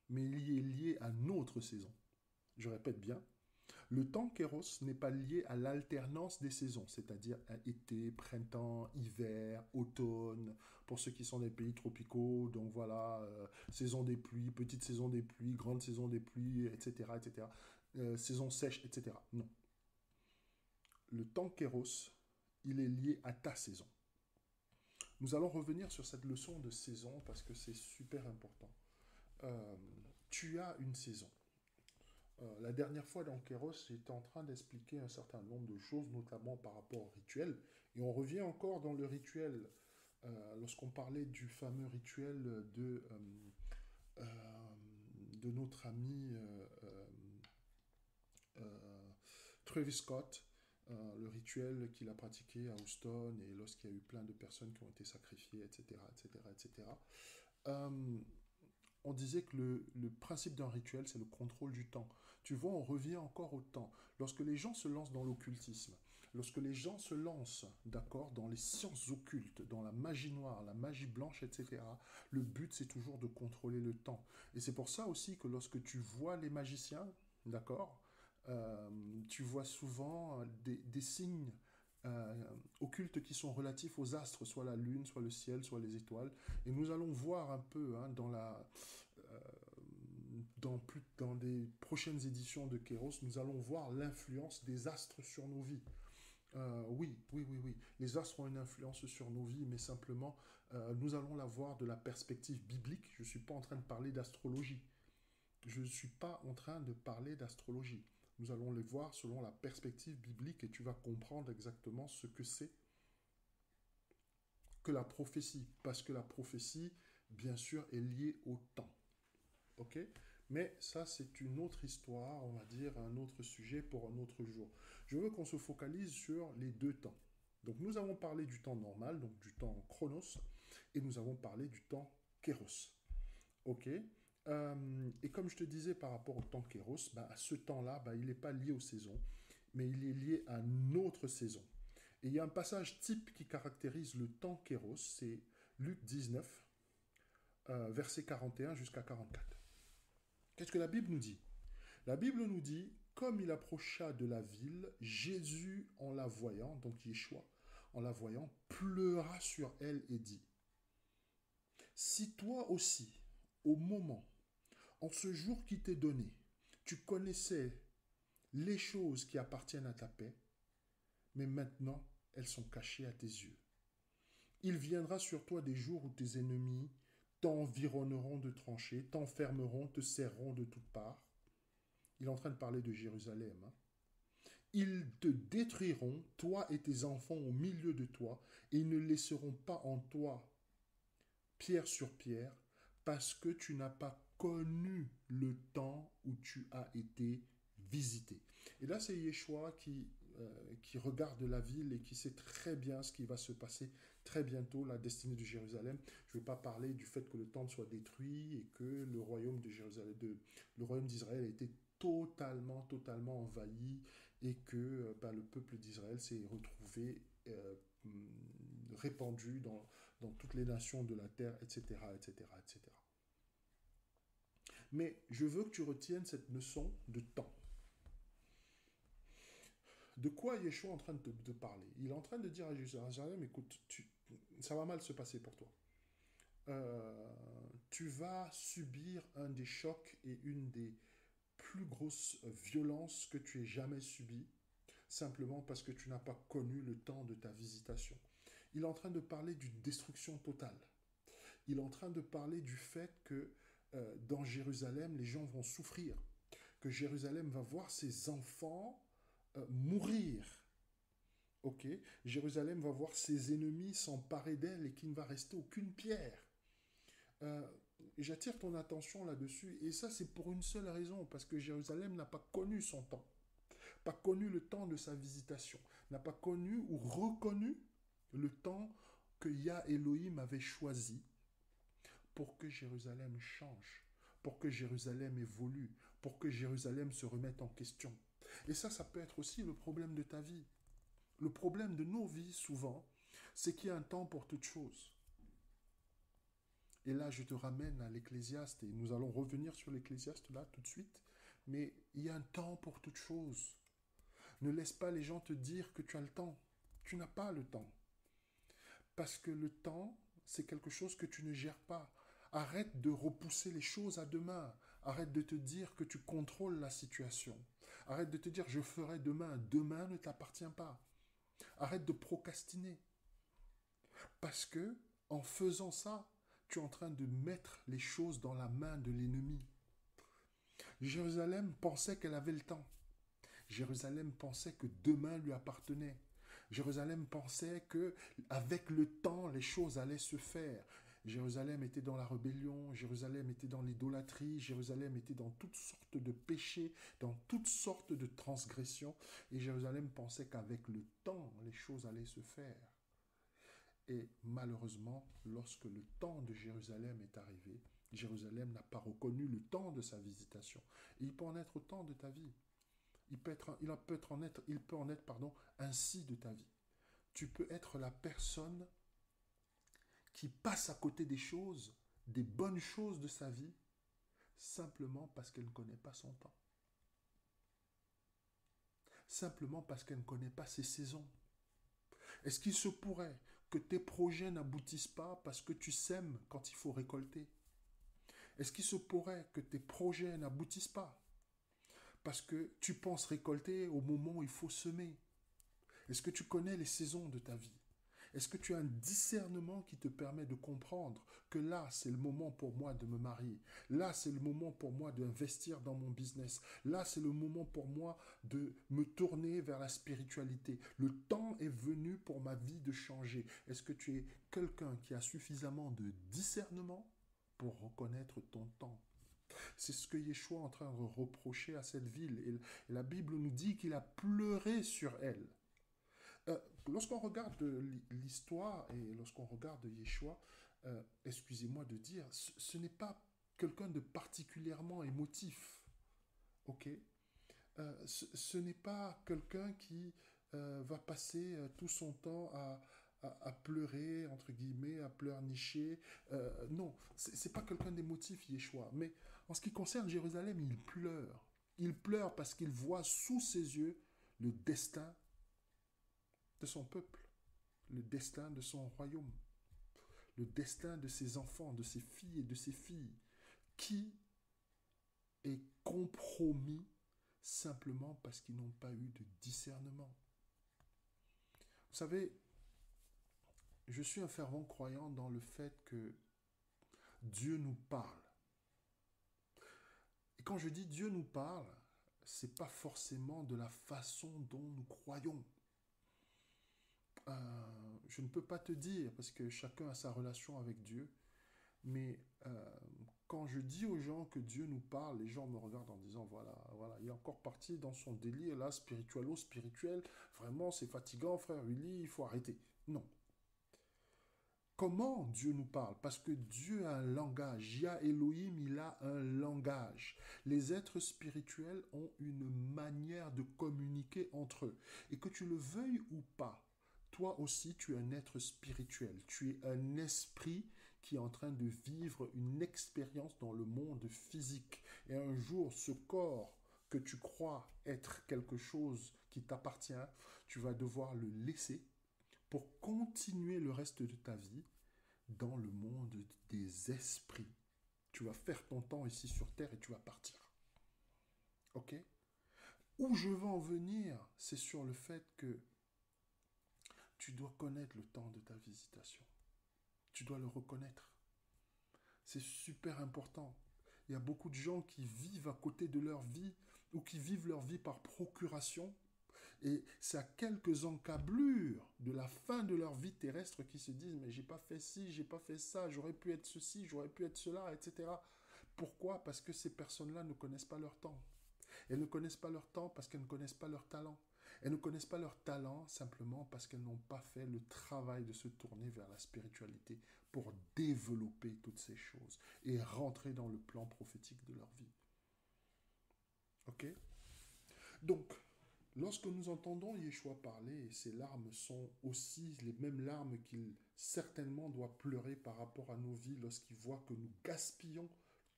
mais il est lié à notre saison. Je répète bien, le temps kéros n'est pas lié à l'alternance des saisons, c'est-à-dire à été, printemps, hiver, automne, pour ceux qui sont des pays tropicaux, donc voilà, saison des pluies, petite saison des pluies, grande saison des pluies, etc., etc., saison sèche, etc. Non. Le temps kéros, il est lié à ta saison. Nous allons revenir sur cette leçon de saison parce que c'est super important. Euh, Tu as une saison. La dernière fois dans Kéros, j'étais en train d'expliquer un certain nombre de choses, notamment par rapport au rituel. Et on revient encore dans le rituel, lorsqu'on parlait du fameux rituel euh, de notre ami euh, Travis Scott, le rituel qu'il a pratiqué à Houston et lorsqu'il y a eu plein de personnes qui ont été sacrifiées, etc., etc., etc. Euh, on disait que le principe d'un rituel, c'est le contrôle du temps. Tu vois, on revient encore au temps. Lorsque les gens se lancent dans l'occultisme, lorsque les gens se lancent, d'accord, dans les sciences occultes, dans la magie noire, la magie blanche, etc., le but, c'est toujours de contrôler le temps. Et c'est pour ça aussi que lorsque tu vois les magiciens, d'accord, tu vois souvent des signes euh, occultes qui sont relatifs aux astres, soit la lune, soit le ciel, soit les étoiles. Et nous allons voir un peu hein, euh, dans des prochaines éditions de Kéros, nous allons voir l'influence des astres sur nos vies. Oui, oui, oui, oui. Les astres ont une influence sur nos vies, mais simplement, nous allons la voir de la perspective biblique. Je ne suis pas en train de parler d'astrologie. Je ne suis pas en train de parler d'astrologie. Nous allons les voir selon la perspective biblique et tu vas comprendre exactement ce que c'est que la prophétie. Parce que la prophétie, bien sûr, est liée au temps. Ok. Mais ça, c'est une autre histoire, on va dire, un autre sujet pour un autre jour. Je veux qu'on se focalise sur les deux temps. Donc, nous avons parlé du temps normal, donc du temps chronos, et nous avons parlé du temps kéros. Ok. Et comme je te disais par rapport au temps kéros, bah, à ce temps-là, bah, il n'est pas lié aux saisons, mais il est lié à notre saison. Et il y a un passage type qui caractérise le temps kéros, c'est Luc 19, verset 41 jusqu'à 44. Qu'est-ce que la Bible nous dit? La Bible nous dit, comme il approcha de la ville, Jésus, en la voyant, donc Yeshua, en la voyant, pleura sur elle et dit, si toi aussi, au moment, en ce jour qui t'est donné, tu connaissais les choses qui appartiennent à ta paix, mais maintenant elles sont cachées à tes yeux. Il viendra sur toi des jours où tes ennemis t'environneront de tranchées, t'enfermeront, te serreront de toutes parts. Il est en train de parler de Jérusalem. Hein. Ils te détruiront, toi et tes enfants au milieu de toi, et ils ne laisseront pas en toi pierre sur pierre, parce que tu n'as pas connu le temps où tu as été visité. Et là, c'est Yeshua qui regarde la ville et qui sait très bien ce qui va se passer très bientôt, la destinée de Jérusalem. Je ne vais pas parler du fait que le temple soit détruit et que le royaume de Jérusalem, le royaume d'Israël a été totalement, totalement envahi et que le peuple d'Israël s'est retrouvé répandu dans toutes les nations de la terre, etc., etc., etc. Mais je veux que tu retiennes cette leçon de temps. De quoi Yeshua est en train de te parler? Il est en train de dire à Jérusalem, écoute, ça va mal se passer pour toi. Tu vas subir un des chocs et une des plus grosses violences que tu aies jamais subies, simplement parce que tu n'as pas connu le temps de ta visitation. Il est en train de parler d'une destruction totale. Il est en train de parler du fait que dans Jérusalem, les gens vont souffrir, que Jérusalem va voir ses enfants mourir. Ok, Jérusalem va voir ses ennemis s'emparer d'elle et qu'il ne va rester aucune pierre. Euh, J'attire ton attention là-dessus, et ça c'est pour une seule raison, parce que Jérusalem n'a pas connu son temps, pas connu le temps de sa visitation, n'a pas connu ou reconnu le temps que Yah Elohim avait choisi pour que Jérusalem change, pour que Jérusalem évolue, pour que Jérusalem se remette en question. Et ça peut être aussi le problème de ta vie. Le problème de nos vies, souvent, c'est qu'il y a un temps pour toute chose. Et là, je te ramène à l'Ecclésiaste, et nous allons revenir sur l'Ecclésiaste là tout de suite, mais il y a un temps pour toute chose. Ne laisse pas les gens te dire que tu as le temps. Tu n'as pas le temps. Parce que le temps, c'est quelque chose que tu ne gères pas. Arrête de repousser les choses à demain. Arrête de te dire que tu contrôles la situation. Arrête de te dire je ferai demain. Demain ne t'appartient pas. Arrête de procrastiner. Parce que en faisant ça, tu es en train de mettre les choses dans la main de l'ennemi. Jérusalem pensait qu'elle avait le temps. Jérusalem pensait que demain lui appartenait. Jérusalem pensait que avec le temps, les choses allaient se faire. Jérusalem était dans la rébellion, Jérusalem était dans l'idolâtrie, Jérusalem était dans toutes sortes de péchés, dans toutes sortes de transgressions. Et Jérusalem pensait qu'avec le temps, les choses allaient se faire. Et malheureusement, lorsque le temps de Jérusalem est arrivé, Jérusalem n'a pas reconnu le temps de sa visitation. Et il peut en être autant de ta vie. Il peut en être ainsi de ta vie. Tu peux être la personne qui passe à côté des choses, des bonnes choses de sa vie, simplement parce qu'elle ne connaît pas son temps. Simplement parce qu'elle ne connaît pas ses saisons. Est-ce qu'il se pourrait que tes projets n'aboutissent pas parce que tu sèmes quand il faut récolter? Est-ce qu'il se pourrait que tes projets n'aboutissent pas parce que tu penses récolter au moment où il faut semer? Est-ce que tu connais les saisons de ta vie? Est-ce que tu as un discernement qui te permet de comprendre que là, c'est le moment pour moi de me marier? Là, c'est le moment pour moi d'investir dans mon business. Là, c'est le moment pour moi de me tourner vers la spiritualité. Le temps est venu pour ma vie de changer. Est-ce que tu es quelqu'un qui a suffisamment de discernement pour reconnaître ton temps? C'est ce que Yeshua est en train de reprocher à cette ville. Et la Bible nous dit qu'il a pleuré sur elle. Lorsqu'on regarde l'histoire et lorsqu'on regarde Yeshua, excusez-moi de dire, ce n'est pas quelqu'un de particulièrement émotif. Ok? Ce n'est pas quelqu'un qui va passer tout son temps à pleurer, entre guillemets, à pleurnicher. Non, c'est pas quelqu'un d'émotif, Yeshua. Mais en ce qui concerne Jérusalem, il pleure. Il pleure parce qu'il voit sous ses yeux le destin de son peuple, le destin de son royaume, le destin de ses enfants, de ses filles et de ses filles, qui est compromis simplement parce qu'ils n'ont pas eu de discernement. Vous savez, je suis un fervent croyant dans le fait que Dieu nous parle. Et quand je dis Dieu nous parle, c'est pas forcément de la façon dont nous croyons. Je ne peux pas te dire, parce que chacun a sa relation avec Dieu, mais quand je dis aux gens que Dieu nous parle, les gens me regardent en disant, voilà, il est encore parti dans son délire, là, spirituel, vraiment, c'est fatigant, frère Willy, il faut arrêter. Non. Comment Dieu nous parle? Parce que Dieu a un langage. Yah Elohim, il a un langage. Les êtres spirituels ont une manière de communiquer entre eux. Et que tu le veuilles ou pas, toi aussi, tu es un être spirituel. Tu es un esprit qui est en train de vivre une expérience dans le monde physique. Et un jour, ce corps que tu crois être quelque chose qui t'appartient, tu vas devoir le laisser pour continuer le reste de ta vie dans le monde des esprits. Tu vas faire ton temps ici sur Terre et tu vas partir. Ok? Où je veux en venir, c'est sur le fait que tu dois connaître le temps de ta visitation. Tu dois le reconnaître. C'est super important. Il y a beaucoup de gens qui vivent à côté de leur vie ou qui vivent leur vie par procuration. Et c'est à quelques encablures de la fin de leur vie terrestre qui se disent mais j'ai pas fait ci, j'ai pas fait ça, j'aurais pu être ceci, j'aurais pu être cela, etc. Pourquoi? Parce que ces personnes-là ne connaissent pas leur temps. Elles ne connaissent pas leur temps parce qu'elles ne connaissent pas leur talent. Elles ne connaissent pas leur talent simplement parce qu'elles n'ont pas fait le travail de se tourner vers la spiritualité pour développer toutes ces choses et rentrer dans le plan prophétique de leur vie. Ok? Donc, lorsque nous entendons Yeshua parler, et ces larmes sont aussi les mêmes larmes qu'il certainement doit pleurer par rapport à nos vies lorsqu'il voit que nous gaspillons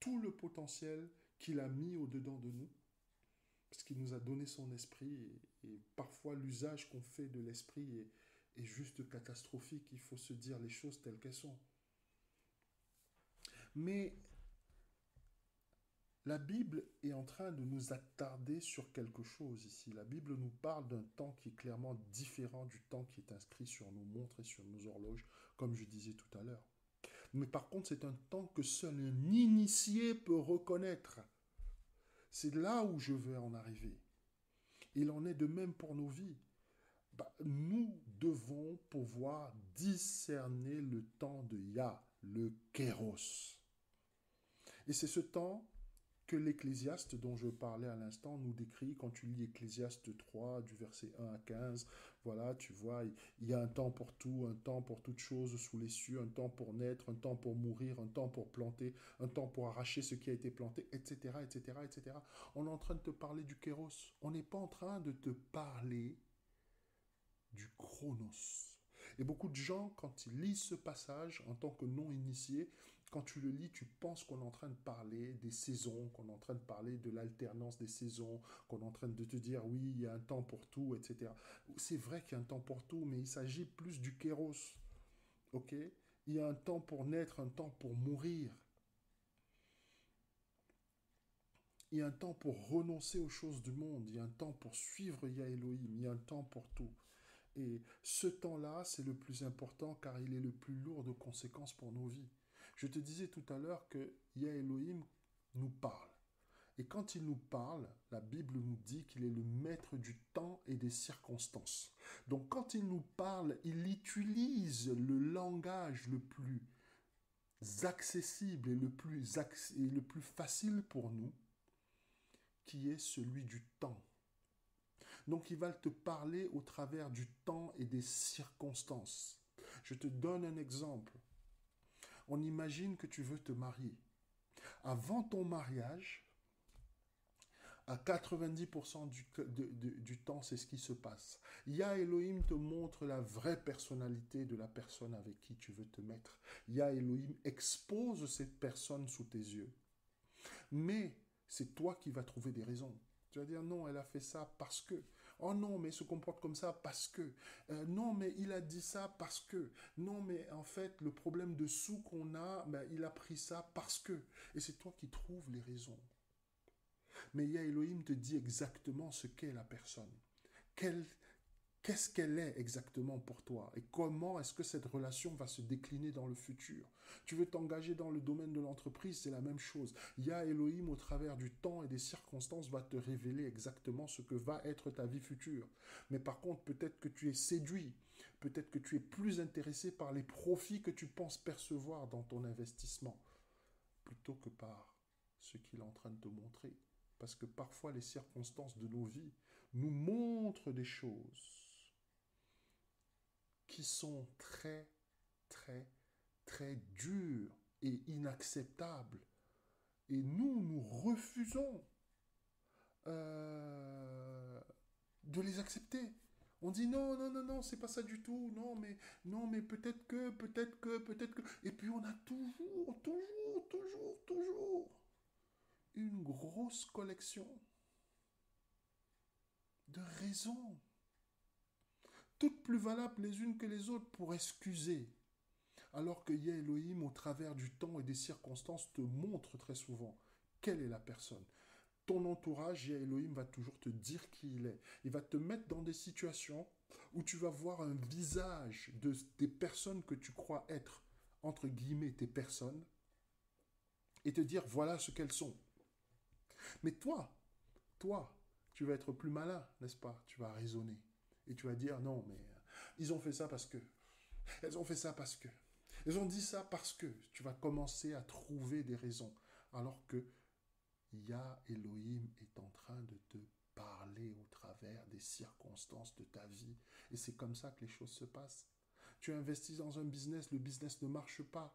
tout le potentiel qu'il a mis au-dedans de nous, parce qu'il nous a donné son esprit, et parfois l'usage qu'on fait de l'esprit est juste catastrophique, il faut se dire les choses telles qu'elles sont. Mais la Bible est en train de nous attarder sur quelque chose ici. La Bible nous parle d'un temps qui est clairement différent du temps qui est inscrit sur nos montres et sur nos horloges, comme je disais tout à l'heure. Mais par contre, c'est un temps que seul un initié peut reconnaître. C'est là où je veux en arriver. Il en est de même pour nos vies. Nous devons pouvoir discerner le temps de Yah, le Kéros. Et c'est ce temps que l'Ecclésiaste dont je parlais à l'instant nous décrit. Quand tu lis Ecclésiaste 3, du verset 1 à 15, voilà, tu vois, il y a un temps pour tout, un temps pour toute chose sous les cieux, un temps pour naître, un temps pour mourir, un temps pour planter, un temps pour arracher ce qui a été planté, etc., etc., etc. On est en train de te parler du Kéros. On n'est pas en train de te parler du Chronos. Et beaucoup de gens, quand ils lisent ce passage en tant que non-initiés, quand tu le lis, tu penses qu'on est en train de parler des saisons, qu'on est en train de parler de l'alternance des saisons, qu'on est en train de te dire oui, il y a un temps pour tout, etc. C'est vrai qu'il y a un temps pour tout, mais il s'agit plus du kéros. Ok? Il y a un temps pour naître, un temps pour mourir. Il y a un temps pour renoncer aux choses du monde. Il y a un temps pour suivre Yah Elohim. Il y a un temps pour tout. Et ce temps-là, c'est le plus important car il est le plus lourd de conséquences pour nos vies. Je te disais tout à l'heure que Yah Elohim nous parle. Et quand il nous parle, la Bible nous dit qu'il est le maître du temps et des circonstances. Donc quand il nous parle, il utilise le langage le plus accessible et le plus facile pour nous, qui est celui du temps. Donc il va te parler au travers du temps et des circonstances. Je te donne un exemple. On imagine que tu veux te marier. Avant ton mariage, à 90% du temps, c'est ce qui se passe. Yah Elohim te montre la vraie personnalité de la personne avec qui tu veux te mettre. Yah Elohim expose cette personne sous tes yeux. Mais c'est toi qui vas trouver des raisons. Tu vas dire non, elle a fait ça parce que. Oh non, mais il se comporte comme ça parce que. Non, mais il a dit ça parce que. Non, mais en fait, le problème de sous qu'on a, il a pris ça parce que. Et c'est toi qui trouves les raisons. Mais Yah Elohim te dit exactement ce qu'est la personne. Qu'est-ce qu'elle est exactement pour toi et comment est-ce que cette relation va se décliner dans le futur. Tu veux t'engager dans le domaine de l'entreprise, c'est la même chose. Yah Elohim, au travers du temps et des circonstances, va te révéler exactement ce que va être ta vie future. Mais par contre, peut-être que tu es séduit, peut-être que tu es plus intéressé par les profits que tu penses percevoir dans ton investissement, plutôt que par ce qu'il est en train de te montrer. Parce que parfois, les circonstances de nos vies nous montrent des choses qui sont très, très, très dures et inacceptables. Et nous refusons de les accepter. On dit non, non, non, non, c'est pas ça du tout. Non, mais peut-être que, peut-être que, peut-être que. Et puis on a toujours une grosse collection de raisons, toutes plus valables les unes que les autres pour excuser. Alors que Yah Elohim, au travers du temps et des circonstances, te montre très souvent quelle est la personne. Ton entourage, Yah Elohim va toujours te dire qui il est. Il va te mettre dans des situations où tu vas voir un visage des personnes que tu crois être, entre guillemets, tes personnes. et te dire voilà ce qu'elles sont. Mais toi, tu vas être plus malin, n'est-ce pas? Tu vas raisonner. Et tu vas dire non, mais ils ont fait ça parce que. Elles ont fait ça parce que. Elles ont dit ça parce que. Tu vas commencer à trouver des raisons. Alors que Yah Elohim est en train de te parler au travers des circonstances de ta vie. Et c'est comme ça que les choses se passent. Tu investis dans un business, le business ne marche pas.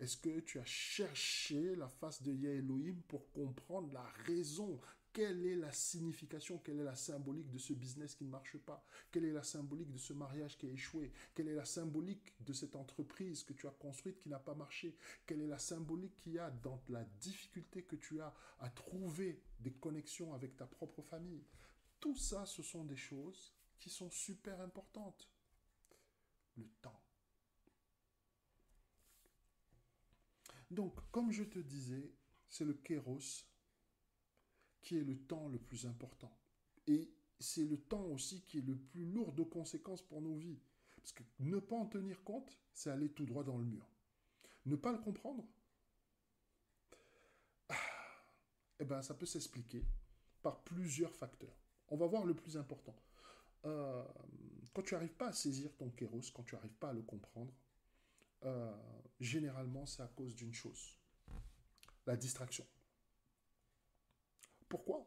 Est-ce que tu as cherché la face de Yah Elohim pour comprendre la raison? Quelle est la signification, quelle est la symbolique de ce business qui ne marche pas? Quelle est la symbolique de ce mariage qui a échoué? Quelle est la symbolique de cette entreprise que tu as construite qui n'a pas marché? Quelle est la symbolique qu'il y a dans la difficulté que tu as à trouver des connexions avec ta propre famille? Tout ça, ce sont des choses qui sont super importantes. Le temps. Donc, comme je te disais, c'est le kéros qui est le temps le plus important. Et c'est le temps aussi qui est le plus lourd de conséquences pour nos vies. Parce que ne pas en tenir compte, c'est aller tout droit dans le mur. Ne pas le comprendre, eh ben, ça peut s'expliquer par plusieurs facteurs. On va voir le plus important. Euh, Quand tu n'arrives pas à saisir ton kéros, quand tu n'arrives pas à le comprendre, généralement, c'est à cause d'une chose, la distraction. Pourquoi?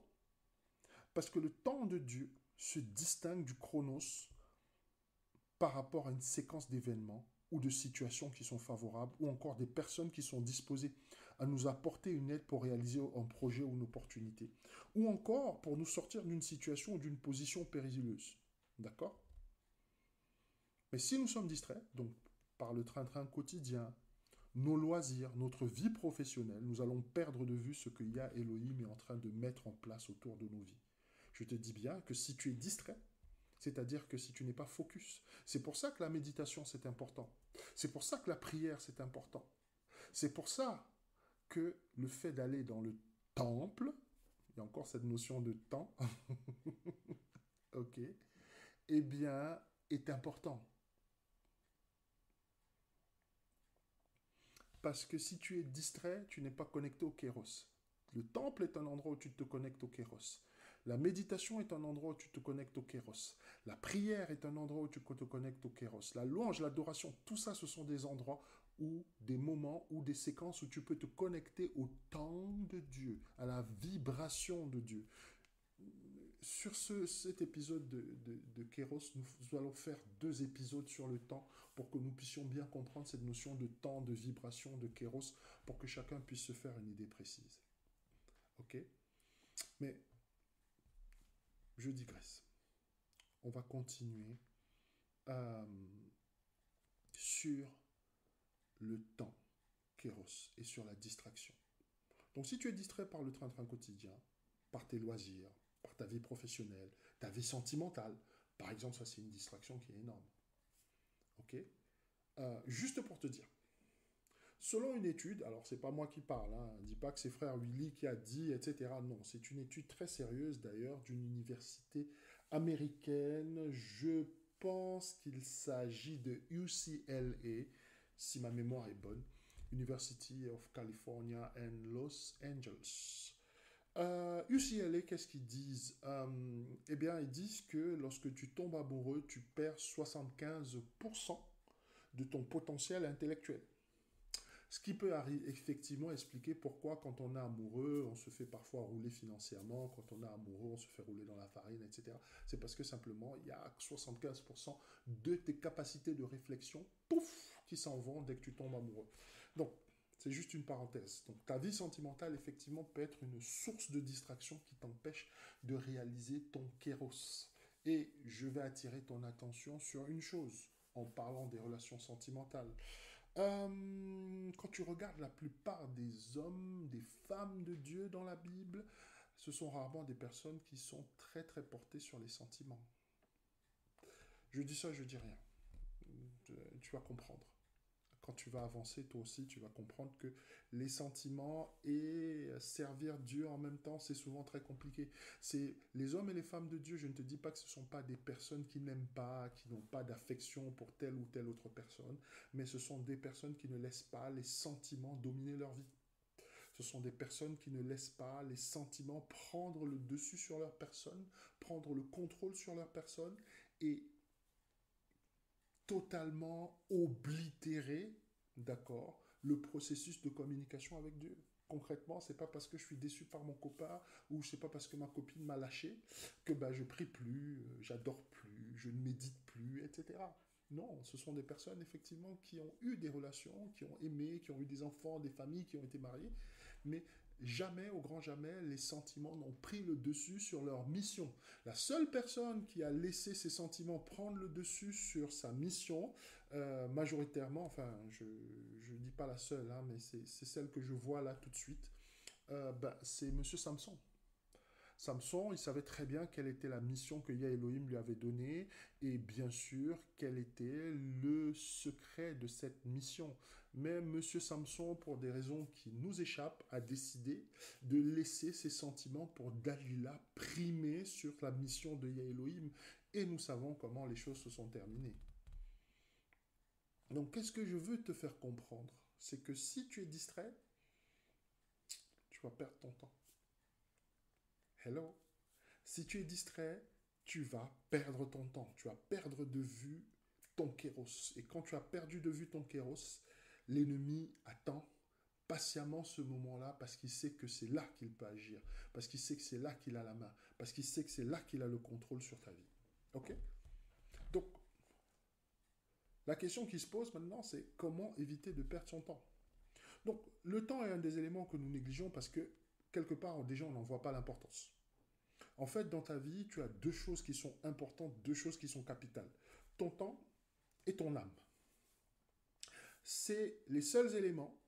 Parce que le temps de Dieu se distingue du chronos par rapport à une séquence d'événements ou de situations qui sont favorables ou encore des personnes qui sont disposées à nous apporter une aide pour réaliser un projet ou une opportunité ou encore pour nous sortir d'une situation ou d'une position périlleuse. D'accord? Mais si nous sommes distraits, donc par le train-train quotidien, nos loisirs, notre vie professionnelle, nous allons perdre de vue ce que Yah Elohim est en train de mettre en place autour de nos vies. Je te dis bien que si tu es distrait, c'est-à-dire que si tu n'es pas focus, c'est pour ça que la méditation c'est important. C'est pour ça que la prière c'est important. C'est pour ça que le fait d'aller dans le temple, il y a encore cette notion de temps, ok, eh bien, est important. Parce que si tu es distrait, tu n'es pas connecté au kéros. Le temple est un endroit où tu te connectes au kéros. La méditation est un endroit où tu te connectes au kéros. La prière est un endroit où tu te connectes au kéros. La louange, l'adoration, tout ça, ce sont des endroits ou des moments ou des séquences où tu peux te connecter au temps de Dieu, à la vibration de Dieu. Sur cet épisode de Kéros, nous allons faire 2 épisodes sur le temps pour que nous puissions bien comprendre cette notion de temps, de vibration, de Kéros, pour que chacun puisse se faire une idée précise. Ok? Mais je digresse. On va continuer sur le temps, Kéros, et sur la distraction. Donc si tu es distrait par le train-train quotidien, par tes loisirs, par ta vie professionnelle, ta vie sentimentale, par exemple, ça c'est une distraction qui est énorme. Ok? Juste pour te dire, selon une étude, alors c'est pas moi qui parle, hein, dis pas que c'est frère Willy qui a dit, etc. Non, c'est une étude très sérieuse d'ailleurs d'une université américaine. Je pense qu'il s'agit de UCLA, si ma mémoire est bonne, University of California and Los Angeles. UCLA, qu'est-ce qu'ils disent? Eh bien, ils disent que lorsque tu tombes amoureux, tu perds 75% de ton potentiel intellectuel. Ce qui peut effectivement expliquer pourquoi, quand on est amoureux, on se fait parfois rouler financièrement, quand on est amoureux, on se fait rouler dans la farine, etc. C'est parce que simplement, il y a 75% de tes capacités de réflexion, pouf, qui s'en vont dès que tu tombes amoureux. Donc, c'est juste une parenthèse. Donc, ta vie sentimentale, effectivement, peut être une source de distraction qui t'empêche de réaliser ton kéros. Et je vais attirer ton attention sur une chose en parlant des relations sentimentales. Quand tu regardes la plupart des hommes, des femmes de Dieu dans la Bible, ce sont rarement des personnes qui sont très très portées sur les sentiments. Je dis ça, je dis rien. Tu vas comprendre. Quand tu vas avancer, toi aussi, tu vas comprendre que les sentiments et servir Dieu en même temps, c'est souvent très compliqué. C'est les hommes et les femmes de Dieu, je ne te dis pas que ce ne sont pas des personnes qui n'aiment pas, qui n'ont pas d'affection pour telle ou telle autre personne, mais ce sont des personnes qui ne laissent pas les sentiments dominer leur vie. Ce sont des personnes qui ne laissent pas les sentiments prendre le dessus sur leur personne, prendre le contrôle sur leur personne et totalement oblitérer, d'accord, le processus de communication avec Dieu. Concrètement, c'est pas parce que je suis déçu par mon copain ou c'est pas parce que ma copine m'a lâché que ben, je prie plus, j'adore plus, je ne médite plus, etc. Non, ce sont des personnes effectivement qui ont eu des relations, qui ont aimé, qui ont eu des enfants, des familles, qui ont été mariées, mais jamais, au grand jamais, les sentiments n'ont pris le dessus sur leur mission. La seule personne qui a laissé ses sentiments prendre le dessus sur sa mission, majoritairement, enfin, je ne dis pas la seule, hein, mais c'est celle que je vois là tout de suite, bah, c'est Monsieur Samson. Samson, il savait très bien quelle était la mission que Yah Elohim lui avait donnée et bien sûr quel était le secret de cette mission. Mais Monsieur Samson, pour des raisons qui nous échappent, a décidé de laisser ses sentiments pour Dalila primer sur la mission de Yah Elohim et nous savons comment les choses se sont terminées. Donc qu'est-ce que je veux te faire comprendre? C'est que si tu es distrait, tu vas perdre ton temps. Hello. Si tu es distrait, tu vas perdre ton temps. Tu vas perdre de vue ton kéros. Et quand tu as perdu de vue ton kéros, l'ennemi attend patiemment ce moment-là parce qu'il sait que c'est là qu'il peut agir. Parce qu'il sait que c'est là qu'il a la main. Parce qu'il sait que c'est là qu'il a le contrôle sur ta vie. Ok? Donc, la question qui se pose maintenant, c'est comment éviter de perdre son temps? Donc, le temps est un des éléments que nous négligeons parce que, quelque part, déjà, on n'en voit pas l'importance. En fait, dans ta vie, tu as deux choses qui sont importantes, deux choses qui sont capitales. Ton temps et ton âme. C'est les seuls éléments.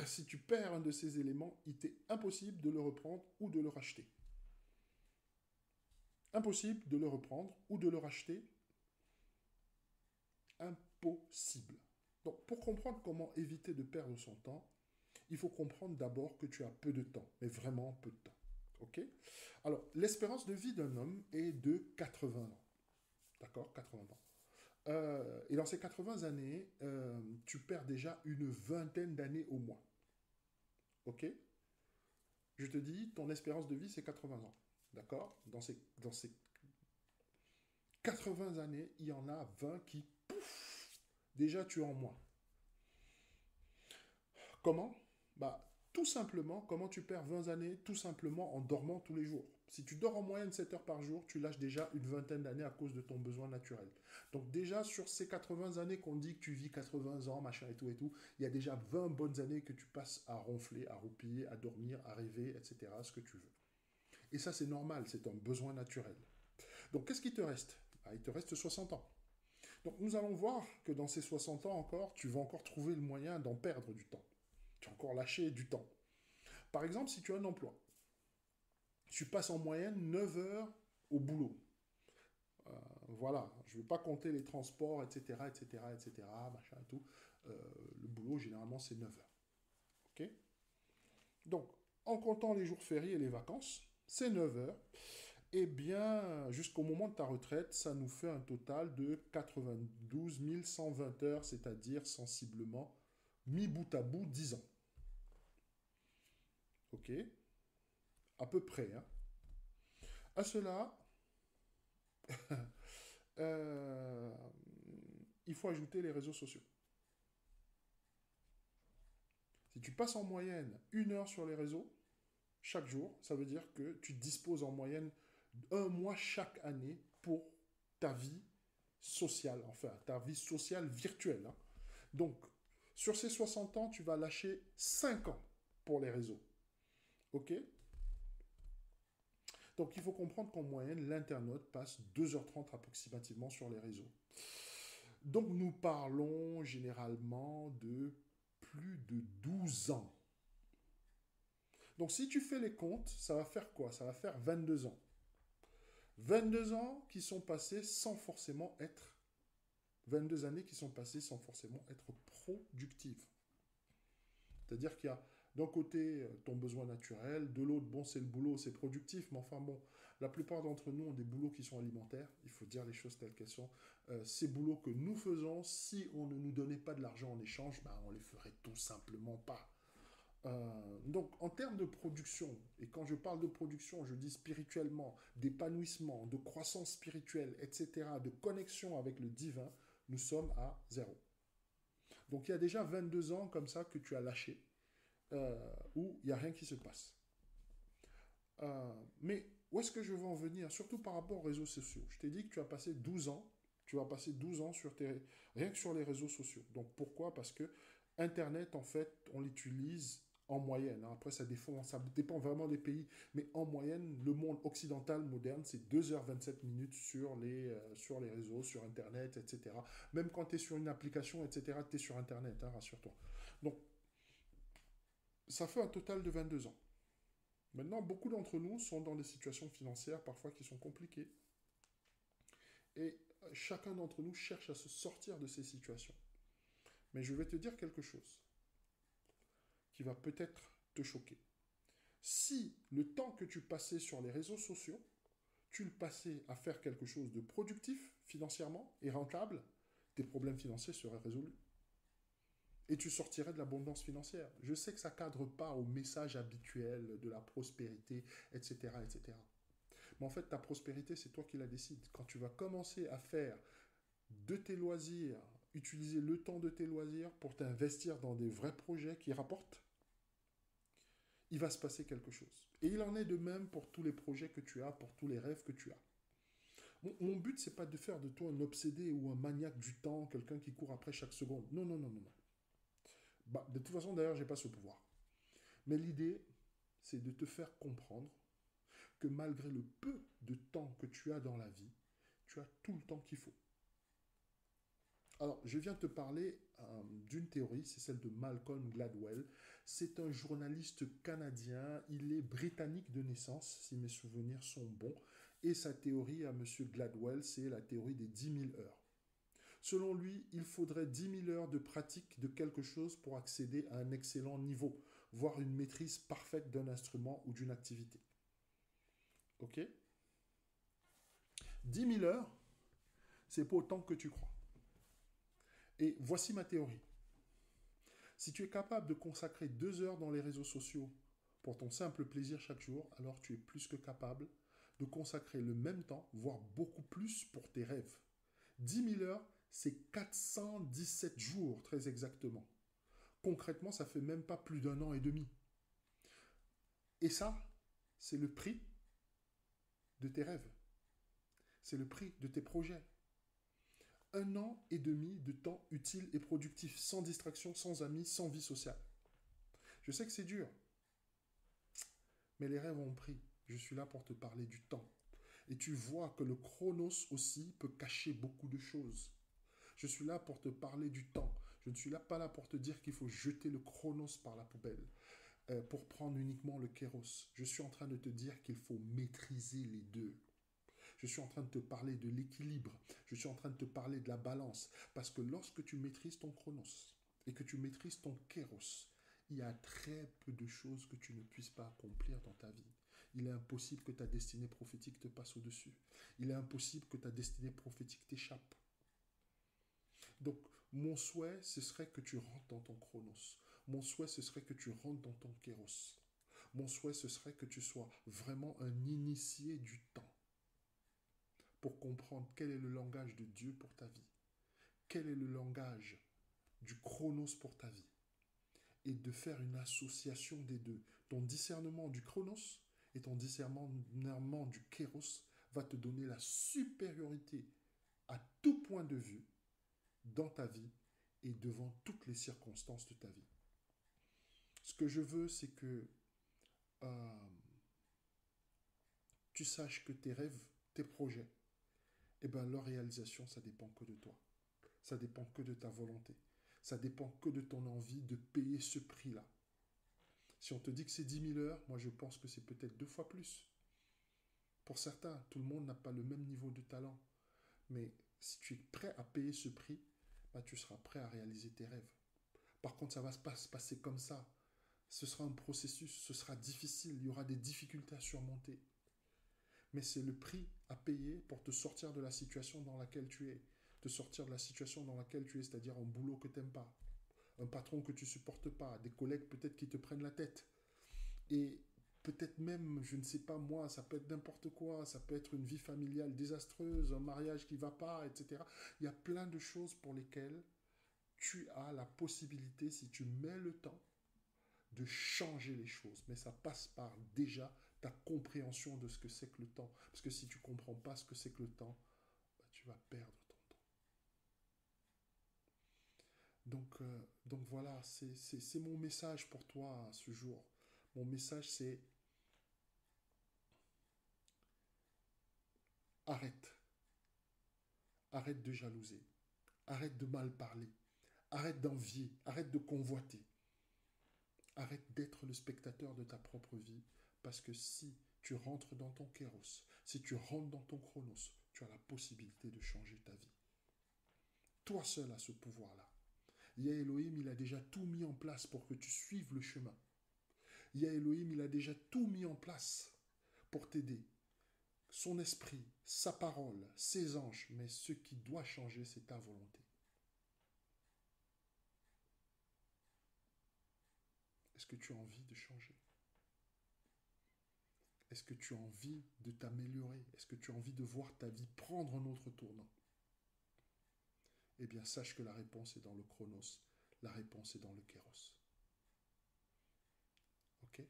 Si tu perds un de ces éléments, il t'est impossible de le reprendre ou de le racheter. Impossible de le reprendre ou de le racheter. Impossible. Donc, pour comprendre comment éviter de perdre son temps, il faut comprendre d'abord que tu as peu de temps, mais vraiment peu de temps. Ok? Alors, l'espérance de vie d'un homme est de 80 ans. D'accord? 80 ans. Et dans ces 80 années, tu perds déjà une vingtaine d'années au moins. Ok? Je te dis, ton espérance de vie, c'est 80 ans. D'accord? Dans ces 80 années, il y en a 20 qui, pouf, déjà tu es en moins. Comment? Bah, tout simplement, comment tu perds 20 années? Tout simplement en dormant tous les jours. Si tu dors en moyenne 7 heures par jour, tu lâches déjà une vingtaine d'années à cause de ton besoin naturel. Donc déjà, sur ces 80 années qu'on dit que tu vis 80 ans, machin et tout, il y a déjà 20 bonnes années que tu passes à ronfler, à roupiller, à dormir, à rêver, etc., ce que tu veux. Et ça, c'est normal, c'est un besoin naturel. Donc qu'est-ce qui te reste? Ah, il te reste 60 ans. Donc nous allons voir que dans ces 60 ans encore, tu vas encore trouver le moyen d'en perdre du temps. Tu as encore lâché du temps. Par exemple, si tu as un emploi, tu passes en moyenne 9 heures au boulot. Voilà, je ne vais pas compter les transports, etc., etc., etc., machin et tout. Le boulot, généralement, c'est 9 heures. OK? Donc, en comptant les jours fériés et les vacances, c'est 9 heures. Eh bien, jusqu'au moment de ta retraite, ça nous fait un total de 92 120 heures, c'est-à-dire sensiblement, mis bout à bout, 10 ans. OK? À peu près. Hein. À cela, euh, il faut ajouter les réseaux sociaux. Si tu passes en moyenne 1 heure sur les réseaux, chaque jour, ça veut dire que tu disposes en moyenne un mois chaque année pour ta vie sociale, enfin ta vie sociale virtuelle. Hein. Donc, sur ces 60 ans, tu vas lâcher 5 ans pour les réseaux. OK? Donc, il faut comprendre qu'en moyenne, l'internaute passe 2h30 approximativement sur les réseaux. Donc, nous parlons généralement de plus de 12 ans. Donc, si tu fais les comptes, ça va faire quoi? Ça va faire 22 ans. 22 ans qui sont passés sans forcément être 22 années qui sont passées sans forcément être productives. C'est-à-dire qu'il y a d'un côté ton besoin naturel, de l'autre, bon, c'est le boulot, c'est productif, mais enfin bon, la plupart d'entre nous ont des boulots qui sont alimentaires, il faut dire les choses telles qu'elles sont. Ces boulots que nous faisons, si on ne nous donnait pas de l'argent en échange, ben, on ne les ferait tout simplement pas. Donc, en termes de production, et quand je parle de production, je dis spirituellement, d'épanouissement, de croissance spirituelle, etc., de connexion avec le divin, nous sommes à zéro. Donc, il y a déjà 22 ans comme ça que tu as lâché, où il n'y a rien qui se passe. Mais où est-ce que je veux en venir? Surtout par rapport aux réseaux sociaux. Je t'ai dit que tu as passé 12 ans, tu vas passer 12 ans rien que sur les réseaux sociaux. Donc pourquoi? Parce que Internet, en fait, on l'utilise en moyenne, hein. Après, ça dépend vraiment des pays. Mais en moyenne, le monde occidental moderne, c'est 2h27 sur les réseaux, sur Internet, etc. Même quand tu es sur une application, etc., tu es sur Internet, hein, rassure-toi. Donc, ça fait un total de 22 ans. Maintenant, beaucoup d'entre nous sont dans des situations financières parfois qui sont compliquées. Et chacun d'entre nous cherche à se sortir de ces situations. Mais je vais te dire quelque chose qui va peut-être te choquer. Si le temps que tu passais sur les réseaux sociaux, tu le passais à faire quelque chose de productif financièrement et rentable, tes problèmes financiers seraient résolus. Et tu sortirais de l'abondance financière. Je sais que ça ne cadre pas au message habituel de la prospérité, etc., etc. Mais en fait, ta prospérité, c'est toi qui la décides. Quand tu vas commencer à faire de tes loisirs, utiliser le temps de tes loisirs pour t'investir dans des vrais projets qui rapportent, il va se passer quelque chose. Et il en est de même pour tous les projets que tu as, pour tous les rêves que tu as. Mon but, c'est pas de faire de toi un obsédé ou un maniaque du temps, quelqu'un qui court après chaque seconde. Non, non, non, non, non. Bah, de toute façon, d'ailleurs, j'ai pas ce pouvoir. Mais l'idée, c'est de te faire comprendre que malgré le peu de temps que tu as dans la vie, tu as tout le temps qu'il faut. Alors, je viens te parler d'une théorie, c'est celle de Malcolm Gladwell. C'est un journaliste canadien, il est britannique de naissance, si mes souvenirs sont bons. Et sa théorie à M. Gladwell, c'est la théorie des 10 000 heures. Selon lui, il faudrait 10 000 heures de pratique de quelque chose pour accéder à un excellent niveau, voire une maîtrise parfaite d'un instrument ou d'une activité. Ok? 10 000 heures, c'est pas autant que tu crois. Et voici ma théorie. Si tu es capable de consacrer 2 heures dans les réseaux sociaux pour ton simple plaisir chaque jour, alors tu es plus que capable de consacrer le même temps, voire beaucoup plus pour tes rêves. 10 000 heures, c'est 417 jours, très exactement. Concrètement, ça fait même pas plus d'un an et demi. Et ça, c'est le prix de tes rêves. C'est le prix de tes projets. 1 an et demi de temps utile et productif, sans distraction, sans amis, sans vie sociale. Je sais que c'est dur, mais les rêves ont pris. Je suis là pour te parler du temps. Et tu vois que le chronos aussi peut cacher beaucoup de choses. Je suis là pour te parler du temps. Je ne suis là pas là pour te dire qu'il faut jeter le chronos par la poubelle, pour prendre uniquement le kéros. Je suis en train de te dire qu'il faut maîtriser les deux. Je suis en train de te parler de l'équilibre. Je suis en train de te parler de la balance. Parce que lorsque tu maîtrises ton chronos et que tu maîtrises ton kéros, il y a très peu de choses que tu ne puisses pas accomplir dans ta vie. Il est impossible que ta destinée prophétique te passe au-dessus. Il est impossible que ta destinée prophétique t'échappe. Donc, mon souhait, ce serait que tu rentres dans ton chronos. Mon souhait, ce serait que tu rentres dans ton kéros. Mon souhait, ce serait que tu sois vraiment un initié du temps pour comprendre quel est le langage de Dieu pour ta vie, quel est le langage du chronos pour ta vie, et de faire une association des deux. Ton discernement du chronos et ton discernement du kéros va te donner la supériorité à tout point de vue dans ta vie et devant toutes les circonstances de ta vie. Ce que je veux, c'est que euh, tu saches que tes rêves, tes projets, eh ben, leur réalisation, ça dépend que de toi. Ça dépend que de ta volonté. Ça dépend que de ton envie de payer ce prix-là. Si on te dit que c'est 10 000 heures, moi je pense que c'est peut-être 2 fois plus. Pour certains, tout le monde n'a pas le même niveau de talent. Mais si tu es prêt à payer ce prix, bah, tu seras prêt à réaliser tes rêves. Par contre, ça ne va pas se passer comme ça. Ce sera un processus, ce sera difficile, il y aura des difficultés à surmonter. Mais c'est le prix à payer pour te sortir de la situation dans laquelle tu es. Te sortir de la situation dans laquelle tu es, c'est-à-dire un boulot que tu n'aimes pas, un patron que tu supportes pas, des collègues peut-être qui te prennent la tête. Et peut-être même, je ne sais pas moi, ça peut être n'importe quoi, ça peut être une vie familiale désastreuse, un mariage qui va pas, etc. Il y a plein de choses pour lesquelles tu as la possibilité, si tu mets le temps, de changer les choses. Mais ça passe par déjà ta compréhension de ce que c'est que le temps. Parce que si tu ne comprends pas ce que c'est que le temps, bah, tu vas perdre ton temps. Donc voilà, c'est mon message pour toi ce jour. Mon message, c'est arrête. Arrête de jalouser. Arrête de mal parler. Arrête d'envier. Arrête de convoiter. Arrête d'être le spectateur de ta propre vie. Parce que si tu rentres dans ton kéros, si tu rentres dans ton chronos, tu as la possibilité de changer ta vie. Toi seul as ce pouvoir-là. Yah Elohim, il a déjà tout mis en place pour que tu suives le chemin. Yah Elohim, il a déjà tout mis en place pour t'aider. Son esprit, sa parole, ses anges, mais ce qui doit changer, c'est ta volonté. Est-ce que tu as envie de changer? Est-ce que tu as envie de t'améliorer? Est-ce que tu as envie de voir ta vie prendre un autre tournant? Eh bien, sache que la réponse est dans le chronos. La réponse est dans le kéros. Ok?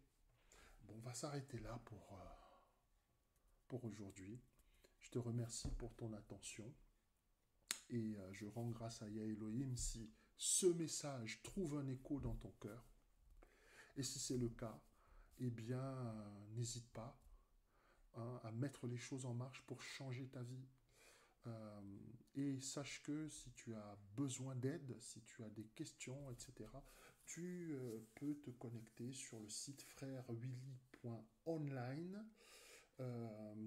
Bon, on va s'arrêter là pour aujourd'hui. Je te remercie pour ton attention et je rends grâce à Yah Elohim si ce message trouve un écho dans ton cœur. Et si c'est le cas, eh bien, n'hésite pas à mettre les choses en marche pour changer ta vie. Et sache que si tu as besoin d'aide, si tu as des questions, etc., tu peux te connecter sur le site frèrewilly.online.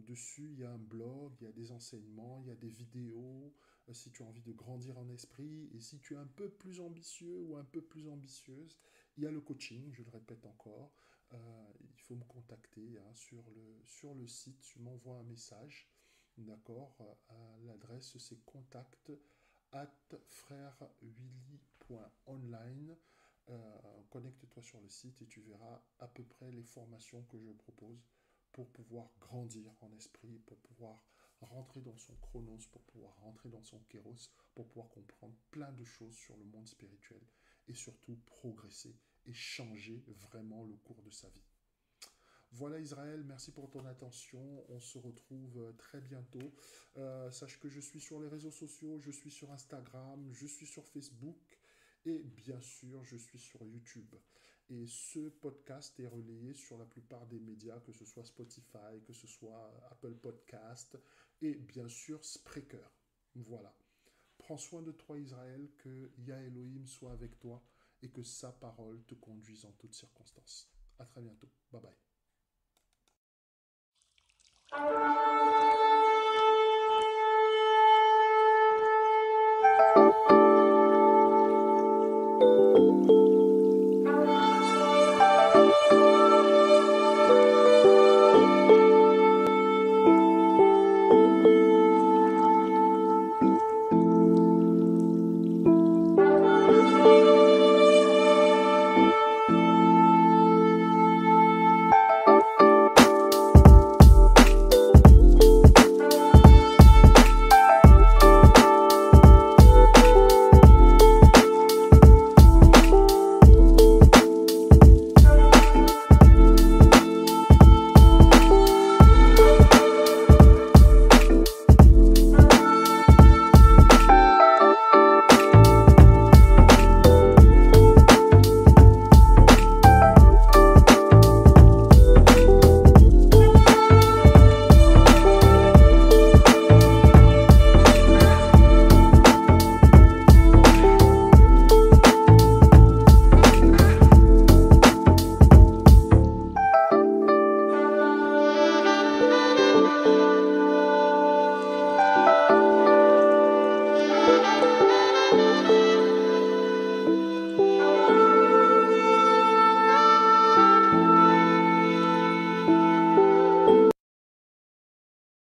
Dessus, il y a un blog, il y a des enseignements, il y a des vidéos, si tu as envie de grandir en esprit, et si tu es un peu plus ambitieux ou un peu plus ambitieuse, il y a le coaching, je le répète encore, il faut me contacter hein, sur le site, tu m'envoies un message, d'accord, l'adresse c'est contact@frèrewilly.online. Connecte-toi sur le site et tu verras à peu près les formations que je propose pour pouvoir grandir en esprit, pour pouvoir rentrer dans son chronos, pour pouvoir rentrer dans son kéros, pour pouvoir comprendre plein de choses sur le monde spirituel et surtout progresser et changer vraiment le cours de sa vie. Voilà Israël, merci pour ton attention. On se retrouve très bientôt. Sache que je suis sur les réseaux sociaux, je suis sur Instagram, je suis sur Facebook et bien sûr je suis sur YouTube. Et ce podcast est relayé sur la plupart des médias, que ce soit Spotify, que ce soit Apple Podcast et bien sûr Spreaker. Voilà. Prends soin de toi Israël, que Yah Elohim soit avec toi et que sa parole te conduise en toutes circonstances. À très bientôt. Bye bye.